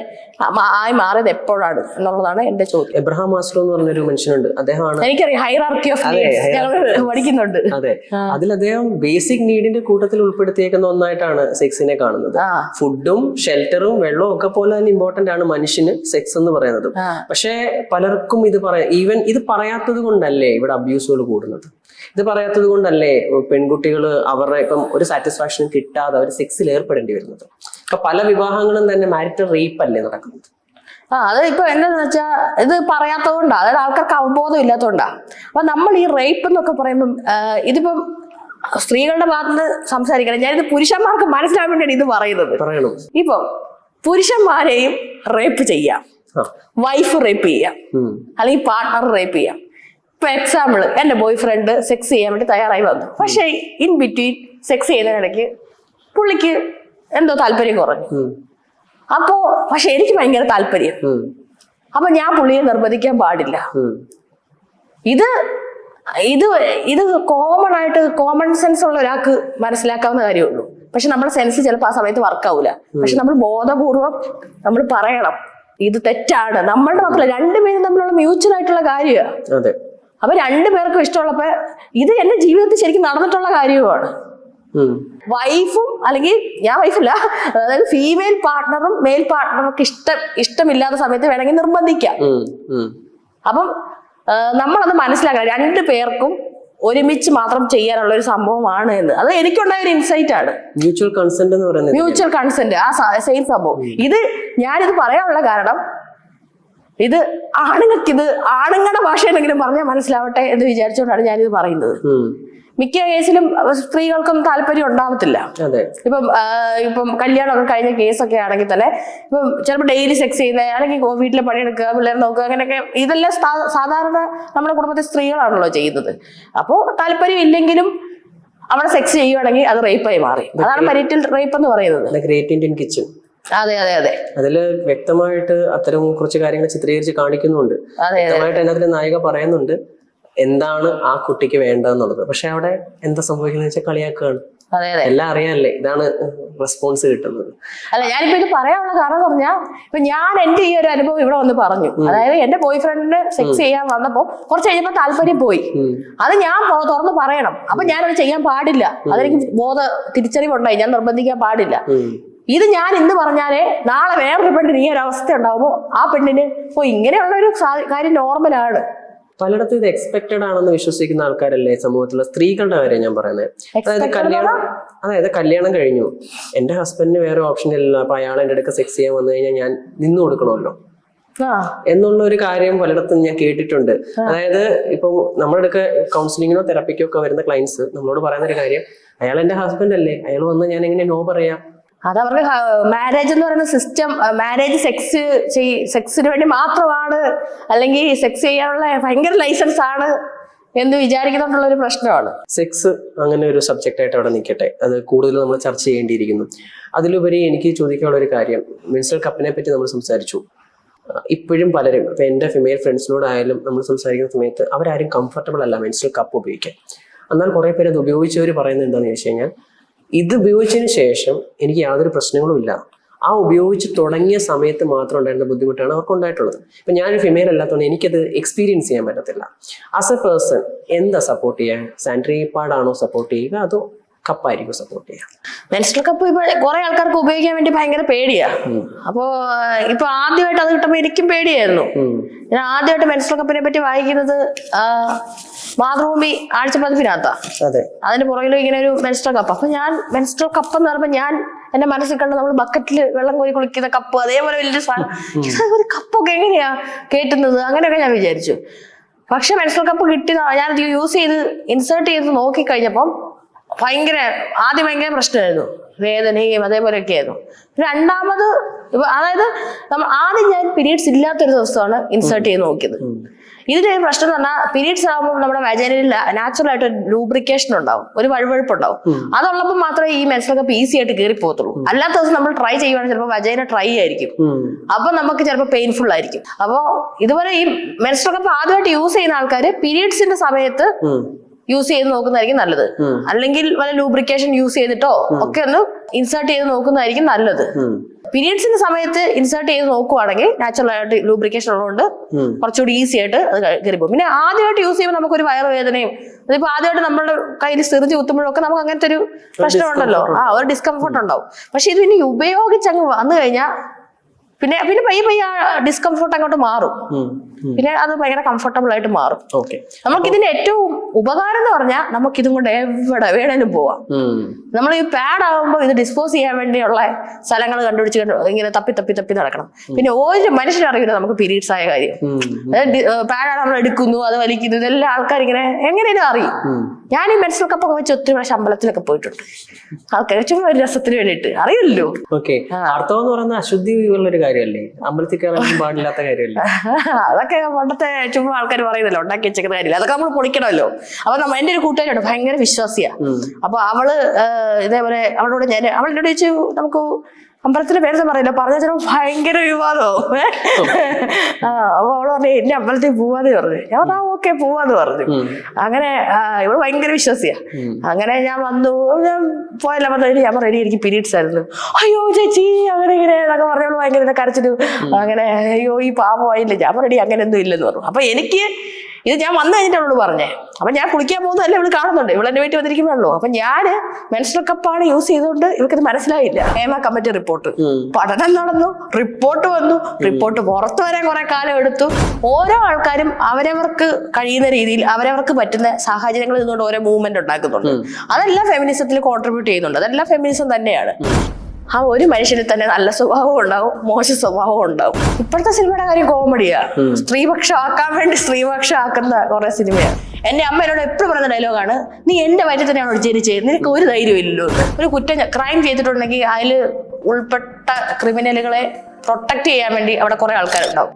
ആയി മാറിയത് എപ്പോഴാണ് എന്നുള്ളതാണ് എന്റെ ചോദ്യം. എബ്രഹാം മാസ്ലോ എന്ന് പറഞ്ഞൊരു മനുഷ്യനുണ്ട്, അദ്ദേഹമാണ്, എനിക്കറിയാം, ഹൈറാർക്കി ഓഫ് നീഡ്സ് ഞങ്ങൾ പഠിക്കുന്നുണ്ട്. അതെ, അതിൽ അദ്ദേഹം ബേസിക് നീഡിന്റെ കൂട്ടത്തിൽ ഉൾപ്പെടുത്തിയേക്കുന്ന ഒന്നായിട്ടാണ് സെക്സിനെ കാണുന്നത്. ഫുഡും ഷെൽട്ടറും വെള്ളവും ഒക്കെ പോലെ തന്നെ ഇമ്പോർട്ടന്റ് ആണ് മനുഷ്യന് സെക്സ് എന്ന് പറയുന്നത്. പക്ഷെ പലർക്കും ഇത് ഈവൻ ഇത് പറയാത്തത് കൊണ്ടല്ലേ ഇവിടെ അബ്യൂസുകൾ കൂടുന്നത്? ഇത് പറയാത്തത് കൊണ്ടല്ലേ പെൺകുട്ടികൾ അവരുടെ ഇപ്പം ഒരു സാറ്റിസ്ഫാക്ഷൻ കിട്ടാതെ അവർ സെക്സിൽ ഏർപ്പെടേണ്ടി വരുന്നത്? ഇപ്പൊ പല വിവാഹങ്ങളും തന്നെ മാരിറ്റൽ റേപ്പ് അല്ലേ നടക്കുന്നത്? അത് ഇപ്പൊ എന്താന്ന് വെച്ചാൽ ഇത് പറയാത്തതുകൊണ്ടാ, അതായത് ആൾക്കാർക്ക് അവബോധം ഇല്ലാത്തതുകൊണ്ടാ. അപ്പൊ നമ്മൾ ഈ റേപ്പ് എന്നൊക്കെ പറയുമ്പം ഇതിപ്പം സ്ത്രീകളുടെ ഭാഗത്തുനിന്ന് സംസാരിക്കണം. ഞാനിത് പുരുഷന്മാർക്ക് മനസ്സിലാൻ വേണ്ടിയാണ് ഇത് പറയുന്നത്. ഇപ്പൊ പുരുഷന്മാരെയും റേപ്പ് ചെയ്യാം, വൈഫ് റേപ്പ് ചെയ്യാം, അല്ലെങ്കിൽ പാർട്ട്ണർ റേപ്പ് ചെയ്യാം. ഇപ്പൊ എക്സാമ്പിൾ, എന്റെ ബോയ് ഫ്രണ്ട് സെക്സ് ചെയ്യാൻ വേണ്ടി തയ്യാറായി വന്നു. പക്ഷെ ഇൻ ബിറ്റ്വീൻ സെക്സ് ചെയ്യുന്നതിനിടയ്ക്ക് പുള്ളിക്ക് എന്തോ താല്പര്യം കുറഞ്ഞു. അപ്പോ പക്ഷെ എനിക്ക് ഭയങ്കര താല്പര്യം. അപ്പൊ ഞാൻ പുള്ളിയെ നിർബന്ധിക്കാൻ പാടില്ല. ഇത് ഇത് ഇത് കോമൺ ആയിട്ട് കോമൺ സെൻസ് ഉള്ള ഒരാൾക്ക് മനസ്സിലാക്കാവുന്ന കാര്യമുള്ളൂ. പക്ഷെ നമ്മുടെ സെൻസ് ചിലപ്പോൾ ആ സമയത്ത് വർക്കാവൂല. പക്ഷെ നമ്മൾ ബോധപൂർവം നമ്മൾ പറയണം ഇത് തെറ്റാണ്. നമ്മളുടെ മാത്രമല്ല, രണ്ടുപേരും തമ്മിലുള്ള മ്യൂച്വൽ ആയിട്ടുള്ള കാര്യമാണ്. അപ്പൊ രണ്ടുപേർക്കും ഇഷ്ടമുള്ളപ്പോ ഇത് എന്റെ ജീവിതത്തിൽ ശരിക്കും നടന്നിട്ടുള്ള കാര്യവുമാണ്. വൈഫും, അല്ലെങ്കിൽ ഞാൻ വൈഫല്ല, അതായത് ഫീമെയിൽ പാർട്ട്ണറും മെയിൽ പാർട്ട്ണർക്ക് ഇഷ്ടമില്ലാത്ത സമയത്ത് വേണമെങ്കിൽ നിർബന്ധിക്കാം. അപ്പം നമ്മളത് മനസ്സിലാക്കണം, രണ്ടു പേർക്കും ഒരുമിച്ച് മാത്രം ചെയ്യാനുള്ള ഒരു സംഭവമാണ് എന്ന്. അത് എനിക്കുണ്ടായ ഒരു ഇൻസൈറ്റ് ആണ് മ്യൂച്വൽ കൺസെന്റ് എന്ന് പറയുന്നത്. മ്യൂച്വൽ കൺസെന്റ്, ആ സെയിം സംഭവം. ഇത് ഞാനിത് പറയാനുള്ള കാരണം, ഇത് ആണുങ്ങൾക്ക്, ഇത് ആണുങ്ങളുടെ ഭാഷയിലെങ്കിലും പറഞ്ഞാൽ മനസ്സിലാവട്ടെ എന്ന് വിചാരിച്ചുകൊണ്ടാണ് ഞാനിത് പറയുന്നത്. മിക്ക കേസിലും സ്ത്രീകൾക്കും താല്പര്യം ഉണ്ടാവത്തില്ല. ഇപ്പം കല്യാണമൊക്കെ കഴിഞ്ഞ കേസൊക്കെ ആണെങ്കിൽ തന്നെ ഇപ്പം ചിലപ്പോൾ ഡെയിലി സെക്സ് ചെയ്യുന്ന, അല്ലെങ്കിൽ വീട്ടിലെ പണിയെടുക്കുക, പിള്ളേർ നോക്കുക, അങ്ങനെയൊക്കെ ഇതെല്ലാം സാധാരണ നമ്മുടെ കുടുംബത്തെ സ്ത്രീകളാണല്ലോ ചെയ്യുന്നത്. അപ്പോൾ താല്പര്യം ഇല്ലെങ്കിലും അവിടെ സെക്സ് ചെയ്യുവാണെങ്കിൽ അത് റേപ്പായി മാറി. അതാണ് മാരിറ്റൽ റേപ്പ് എന്ന് പറയുന്നത്. അതെ അതെ അതെ, അതില് വ്യക്തമായിട്ട് അത്തരം കുറച്ച് കാര്യങ്ങൾ ചിത്രീകരിച്ച് കാണിക്കുന്നുണ്ട്. വ്യക്തമായിട്ട് അതിനകത്ത് നായിക പറയുന്നുണ്ട് എന്താണ് ആ കുട്ടിക്ക് വേണ്ടതെന്നുള്ളത്. പക്ഷെ അവിടെ എന്താ സംഭവിക്കുന്നത് വെച്ചാൽ കളിയാക്കുകയാണ്. എല്ലാം അറിയാനല്ലേ, ഇതാണ് റെസ്പോൺസ് കിട്ടുന്നത്. അല്ല, ഞാനിപ്പോ ഇത് പറയാനുള്ള കാരണം എന്ന് പറഞ്ഞാൽ, ഇപ്പൊ ഞാൻ എന്റെ ഈ ഒരു അനുഭവം ഇവിടെ വന്ന് പറഞ്ഞു. അതായത് എന്റെ ബോയ് ഫ്രണ്ടിന് സെക്സ് ചെയ്യാൻ വന്നപ്പോ കുറച്ച് കഴിഞ്ഞപ്പോ താല്പര്യം പോയി. അത് ഞാൻ തുറന്ന് പറയണം. അപ്പൊ ഞാനത് ചെയ്യാൻ പാടില്ല. അതെനിക്ക് തിരിച്ചറിവുണ്ടായി, ഞാൻ നിർബന്ധിക്കാൻ പാടില്ല. ഇത് ഞാൻ ഇന്ന് പറഞ്ഞാലേ നാളെ വേറൊരു പെണ്ണിന് ഈ ഒരു അവസ്ഥ ഉണ്ടാവുമ്പോ ആ പെണ്ണിന് ഇങ്ങനെയുള്ള ഒരു കാര്യം നോർമലാണ്. പലയിടത്തും ഇത് എക്സ്പെക്റ്റഡ് ആണെന്ന് വിശ്വസിക്കുന്ന ആൾക്കാരല്ലേ സമൂഹത്തിലെ സ്ത്രീകളുടെ കാര്യം ഞാൻ പറയുന്നത്. അതായത് കല്യാണം കഴിഞ്ഞു, എന്റെ ഹസ്ബൻഡിന് വേറെ ഓപ്ഷൻ ഇല്ല, അപ്പൊ അയാൾ എന്റെ അടുക്ക സെക്സ് ചെയ്യാൻ വന്നു കഴിഞ്ഞാൽ ഞാൻ നിന്നു കൊടുക്കണമല്ലോ എന്നുള്ള ഒരു കാര്യം പലയിടത്തും ഞാൻ കേട്ടിട്ടുണ്ട്. അതായത് ഇപ്പൊ നമ്മുടെ അടുക്ക കൗൺസിലിങ്ങിനോ തെറപ്പിക്കോ ഒക്കെ വരുന്ന ക്ലയൻസ് നമ്മളോട് പറയുന്ന ഒരു കാര്യം, അയാൾ എന്റെ ഹസ്ബൻഡ് അല്ലേ, അയാൾ വന്ന് ഞാൻ എങ്ങനെ നോ പറയാം? അതവർക്ക് മാരേജ് എന്ന് പറയുന്ന സിസ്റ്റം, മാരേജ് സെക്സിന് വേണ്ടി മാത്രമാണ്, അല്ലെങ്കിൽ സെക്സ് ചെയ്യാനുള്ള ഭയങ്കര ലൈസൻസ് ആണ് എന്ന് വിചാരിക്കുന്നുള്ള ഒരു പ്രശ്നമാണ്. സെക്സ് അങ്ങനെ ഒരു സബ്ജക്റ്റ് ആയിട്ട് അവിടെ നിൽക്കട്ടെ, അത് കൂടുതൽ നമ്മൾ ചർച്ച ചെയ്യേണ്ടിയിരിക്കുന്നു. അതിലുപരി എനിക്ക് ചോദിക്കാനുള്ള ഒരു കാര്യം, മെൻസ്ട്രൽ കപ്പിനെ പറ്റി നമ്മൾ സംസാരിച്ചു. ഇപ്പോഴും പലരും, ഇപ്പൊ എന്റെ ഫിമെയിൽ ഫ്രണ്ട്സിനോടായാലും നമ്മൾ സംസാരിക്കുന്ന സമയത്ത് അവരാരും കംഫർട്ടബിൾ അല്ല മെൻസ്ട്രൽ കപ്പ് ഉപയോഗിക്കാൻ. എന്നാൽ കുറെ പേര് അത് ഉപയോഗിച്ചവർ പറയുന്നത് എന്താണെന്ന് ചോദിച്ചു കഴിഞ്ഞാൽ, ഇത് ഉപയോഗിച്ചതിന് ശേഷം എനിക്ക് യാതൊരു പ്രശ്നങ്ങളും ഇല്ല, ആ ഉപയോഗിച്ച് തുടങ്ങിയ സമയത്ത് മാത്രം ഉണ്ടായിരുന്ന ബുദ്ധിമുട്ടാണ് അവർക്ക് ഉണ്ടായിട്ടുള്ളത്. ഇപ്പൊ ഞാനൊരു ഫിമെയിൽ അല്ലാത്തതുകൊണ്ട് എനിക്കത് എക്സ്പീരിയൻസ് ചെയ്യാൻ പറ്റത്തില്ല. ആസ് എ പേഴ്സൺ എന്താ സപ്പോർട്ട് ചെയ്യാൻ? സാനിറ്ററി പാഡാണോ സപ്പോർട്ട് ചെയ്യുക, അതോ കപ്പായിരിക്കും സപ്പോർട്ട് ചെയ്യുക? മെൻസ്ട്രൽ കപ്പ് ഇപ്പൊ കുറെ ആൾക്കാർക്ക് ഉപയോഗിക്കാൻ വേണ്ടി ഭയങ്കര പേടിയാ. അപ്പോ ഇപ്പൊ ആദ്യമായിട്ട് അത് കിട്ടുമ്പോ എനിക്കും പേടിയായിരുന്നു. ഞാൻ ആദ്യമായിട്ട് മെൻസ്ട്രൽ കപ്പിനെ പറ്റി വായിക്കുന്നത് മാതൃഭൂമി ആഴ്ചപ്പതിപ്പിനകത്താ. അതിന് പുറകിലും ഇങ്ങനെ ഒരു മെൻസ്ട്രൽ കപ്പ്. അപ്പൊ ഞാൻ മെൻസ്ട്രൽ കപ്പ് എന്ന് പറയുമ്പോ ഞാൻ എന്റെ മനസ്സിൽ കണ്ട് നമ്മൾ ബക്കറ്റിൽ വെള്ളം കോരി കുളിക്കുന്ന കപ്പ്, അതേപോലെ വലിയൊരു സാധനം, ഒരു കപ്പൊക്കെ എങ്ങനെയാ കേട്ടുന്നത്, അങ്ങനെയൊക്കെ ഞാൻ വിചാരിച്ചു. പക്ഷെ മെൻസ്ട്രൽ കപ്പ് കിട്ടി ഞാൻ യൂസ് ചെയ്ത് ഇൻസേർട്ട് ചെയ്ത് നോക്കിക്കഴിഞ്ഞപ്പം ആദ്യം ഭയങ്കര പ്രശ്നമായിരുന്നു, വേദനയും അതേപോലെയൊക്കെ ആയിരുന്നു. രണ്ടാമത് അതായത് ആദ്യം ഞാൻ പീരീഡ്സ് ഇല്ലാത്തൊരു ദിവസമാണ് ഇൻസേർട്ട് ചെയ്ത് നോക്കിയത്. ഇതിന്റെ ഒരു പ്രശ്നം എന്ന് പറഞ്ഞാൽ പീരീഡ്സ് ആകുമ്പോൾ നമ്മുടെ വജൈനയിൽ നാച്ചുറൽ ആയിട്ട് ലൂബ്രിക്കേഷൻ ഉണ്ടാവും, ഒരു വഴുവഴുപ്പ് ഉണ്ടാവും. അതുള്ളപ്പോൾ മാത്രമേ ഈ മെൻസ്ട്രൽ കപ്പ് ഈസി ആയിട്ട് കയറി പോകത്തുള്ളൂ. അല്ലാത്ത ദിവസം നമ്മൾ ട്രൈ ചെയ്യുവാണെങ്കിൽ ചിലപ്പോൾ വജൈന ട്രൈ ആയിരിക്കും, അപ്പൊ നമുക്ക് ചിലപ്പോൾ പെയിൻഫുൾ ആയിരിക്കും. അപ്പോൾ ഇതുപോലെ ഈ മെൻസ്ട്രൽ കപ്പ് ആദ്യമായിട്ട് യൂസ് ചെയ്യുന്ന ആൾക്കാർ പീരീഡ്സിന്റെ സമയത്ത് യൂസ് ചെയ്ത് നോക്കുന്നതായിരിക്കും നല്ലത്. അല്ലെങ്കിൽ വല്ല ലൂബ്രിക്കേഷൻ യൂസ് ചെയ്തിട്ടോ ഒക്കെ ഒന്ന് ഇൻസേർട്ട് ചെയ്ത് നോക്കുന്നതായിരിക്കും നല്ലത്. പീരീഡ്സിന്റെ സമയത്ത് ഇൻസേർട്ട് ചെയ്ത് നോക്കുവാണെങ്കിൽ നാച്ചുറൽ ആയിട്ട് ലൂബ്രിക്കേഷൻ ഉള്ളതുകൊണ്ട് കുറച്ചുകൂടി ഈസി ആയിട്ട് അത് കയറി പോകും. പിന്നെ ആദ്യമായിട്ട് യൂസ് ചെയ്യുമ്പോൾ നമുക്കൊരു വയറുവേദനയും, അതിപ്പോ ആദ്യമായിട്ട് നമ്മുടെ കയ്യിൽ സിറിഞ്ച് കുത്തുമ്പോഴൊക്കെ നമുക്ക് അങ്ങനത്തെ ഒരു പ്രശ്നമുണ്ടല്ലോ, ഒരു ഡിസ്കംഫർട്ട് ഉണ്ടാവും. പക്ഷെ ഇത് പിന്നെ ഉപയോഗിച്ചങ്ങ് വന്നു കഴിഞ്ഞാൽ പിന്നെ പയ്യെ ആ ഡിസ്കംഫർട്ട് അങ്ങോട്ട് മാറും. പിന്നെ അത് ഭയങ്കര കംഫർട്ടബിൾ ആയിട്ട് മാറും. നമുക്ക് ഇതിന്റെ ഏറ്റവും ഉപകാരം എന്ന് പറഞ്ഞാൽ നമുക്ക് ഇതും കൊണ്ട് എവിടെ വേണേലും പോവാം. നമ്മൾ ഈ പാഡ് ആകുമ്പോൾ ഇത് ഡിസ്പോസ് ചെയ്യാൻ വേണ്ടിയുള്ള സ്ഥലങ്ങൾ കണ്ടുപിടിച്ച് ഇങ്ങനെ തപ്പി നടക്കണം. പിന്നെ ഒരു മനുഷ്യനറിയില്ല നമുക്ക് പീരീഡ്സ് ആയ കാര്യം. പാഡാണ് നമ്മൾ എടുക്കുന്നു, അത് വലിക്കുന്നു, ഇതെല്ലാം ആൾക്കാർ ഇങ്ങനെ എങ്ങനെയും അറിയും. ഞാൻ ഈ മെൻസ്ട്രൽ കപ്പൊക്കെ വെച്ച് ഒത്തിരി പ്രാവശ്യം അമ്പലത്തിലൊക്കെ പോയിട്ടുണ്ട്. ആൾക്കാർ ചുമ്മാ ഒരു രസത്തിന് വേണ്ടിയിട്ട് അറിയില്ലല്ലോ. ആർത്തവം എന്ന് പറയുന്നത് അശുദ്ധി ഉള്ളൊരു കാര്യമല്ലേ, അമ്പലത്തിൽ കയറാൻ പാടില്ലാത്ത കാര്യമല്ലേ? അതൊക്കെ പണ്ടത്തെ ചുമ്മാ ആൾക്കാർ പറയുന്നല്ലോ, ഉണ്ടാക്കി വെച്ചേക്കുന്ന കാര്യമില്ല, അതൊക്കെ നമ്മൾ പൊളിക്കണമല്ലോ. അപ്പൊ എന്റെ ഒരു കൂട്ടുകാരുണ്ട്, ഭയങ്കര വിശ്വാസിയാ. അപ്പൊ അവള് ഇതേപോലെ അവളോട് അവളോട് ചോദിച്ചു, നമുക്ക് അമ്പലത്തിന്റെ പേരൊന്നും പറയില്ല, പറഞ്ഞ ചിലപ്പോൾ ഭയങ്കര വിവാദവും. അപ്പൊ അവള് പറഞ്ഞു എന്നെ അമ്പലത്തിൽ പോവാന്ന് പറഞ്ഞു. ഞാൻ പറഞ്ഞു ഓക്കെ പോവാന്ന് പറഞ്ഞു. അങ്ങനെ ഇവള് ഭയങ്കര വിശ്വാസിയാ. അങ്ങനെ ഞാൻ വന്നു, ഞാൻ പോയല്ലോ പറഞ്ഞു, ഞാൻ റെഡി, എനിക്ക് പീരീഡ്സ് ആയിരുന്നു. അയ്യോ ചേച്ചി അങ്ങനെ ഇങ്ങനെ എന്നൊക്കെ പറഞ്ഞവള് ഭയങ്കര കരച്ചിട്ടു. അങ്ങനെ അയ്യോ ഈ പാപമായില്ല. ഞാൻ റെഡി, അങ്ങനെ ഒന്നും ഇല്ലെന്ന് പറഞ്ഞു. അപ്പൊ എനിക്ക് ഇത് ഞാൻ വന്നു കഴിഞ്ഞിട്ട് അവളോട് പറഞ്ഞേ. അപ്പൊ ഞാൻ കുളിക്കാൻ പോകുന്നതല്ലേ ഇവള് കാണുന്നുണ്ട്, ഇവളെ എന്റെ വീട്ടിൽ വന്നിരിക്കുമ്പോഴല്ലോ. അപ്പൊ ഞാന് മെൻസ്ട്രൽ കപ്പാണ് യൂസ് ചെയ്തുകൊണ്ട് ഇവൾക്കത് മനസ്സിലായില്ല. ഹേമ കമ്മിറ്റി റിപ്പോർട്ട്, പഠനം നടന്നു, റിപ്പോർട്ട് വന്നു, റിപ്പോർട്ട് പുറത്തു വരാൻ കുറെ കാലം എടുത്തു. ഓരോ ആൾക്കാരും അവരവർക്ക് കഴിയുന്ന രീതിയിൽ അവരവർക്ക് പറ്റുന്ന സാഹചര്യങ്ങളിൽ നിന്നുകൊണ്ട് ഓരോ മൂവ്മെന്റ് ഉണ്ടാക്കുന്നുണ്ട്. അതെല്ലാം ഫെമിനിസത്തിൽ കോൺട്രിബ്യൂട്ട് ചെയ്യുന്നുണ്ട്. അതെല്ലാം ഫെമിനിസം തന്നെയാണ്. ആ ഒരു മനുഷ്യന് തന്നെ നല്ല സ്വഭാവവും ഉണ്ടാവും, മോശ സ്വഭാവവും ഉണ്ടാവും. ഇപ്പോഴത്തെ സിനിമയുടെ കാര്യം കോമഡിയാ. സ്ത്രീപക്ഷം ആക്കാൻ വേണ്ടി സ്ത്രീപക്ഷം ആക്കുന്ന കുറെ സിനിമയാണ്. എന്റെ അമ്മ എന്നോട് എപ്പോഴും പറയുന്ന ഡയലോഗാണ്, നീ എന്റെ വയറ്റിൽ തന്നെയാണ് ജനിച്ചത്, നിനക്ക് ഒരു ധൈര്യം ഇല്ലല്ലോ. ഒരു കുറ്റം ക്രൈം ചെയ്തിട്ടുണ്ടെങ്കിൽ അതിൽ ഉൾപ്പെട്ട ക്രിമിനലുകളെ പ്രൊട്ടക്ട് ചെയ്യാൻ വേണ്ടി അവിടെ കുറെ ആൾക്കാരുണ്ടാവും.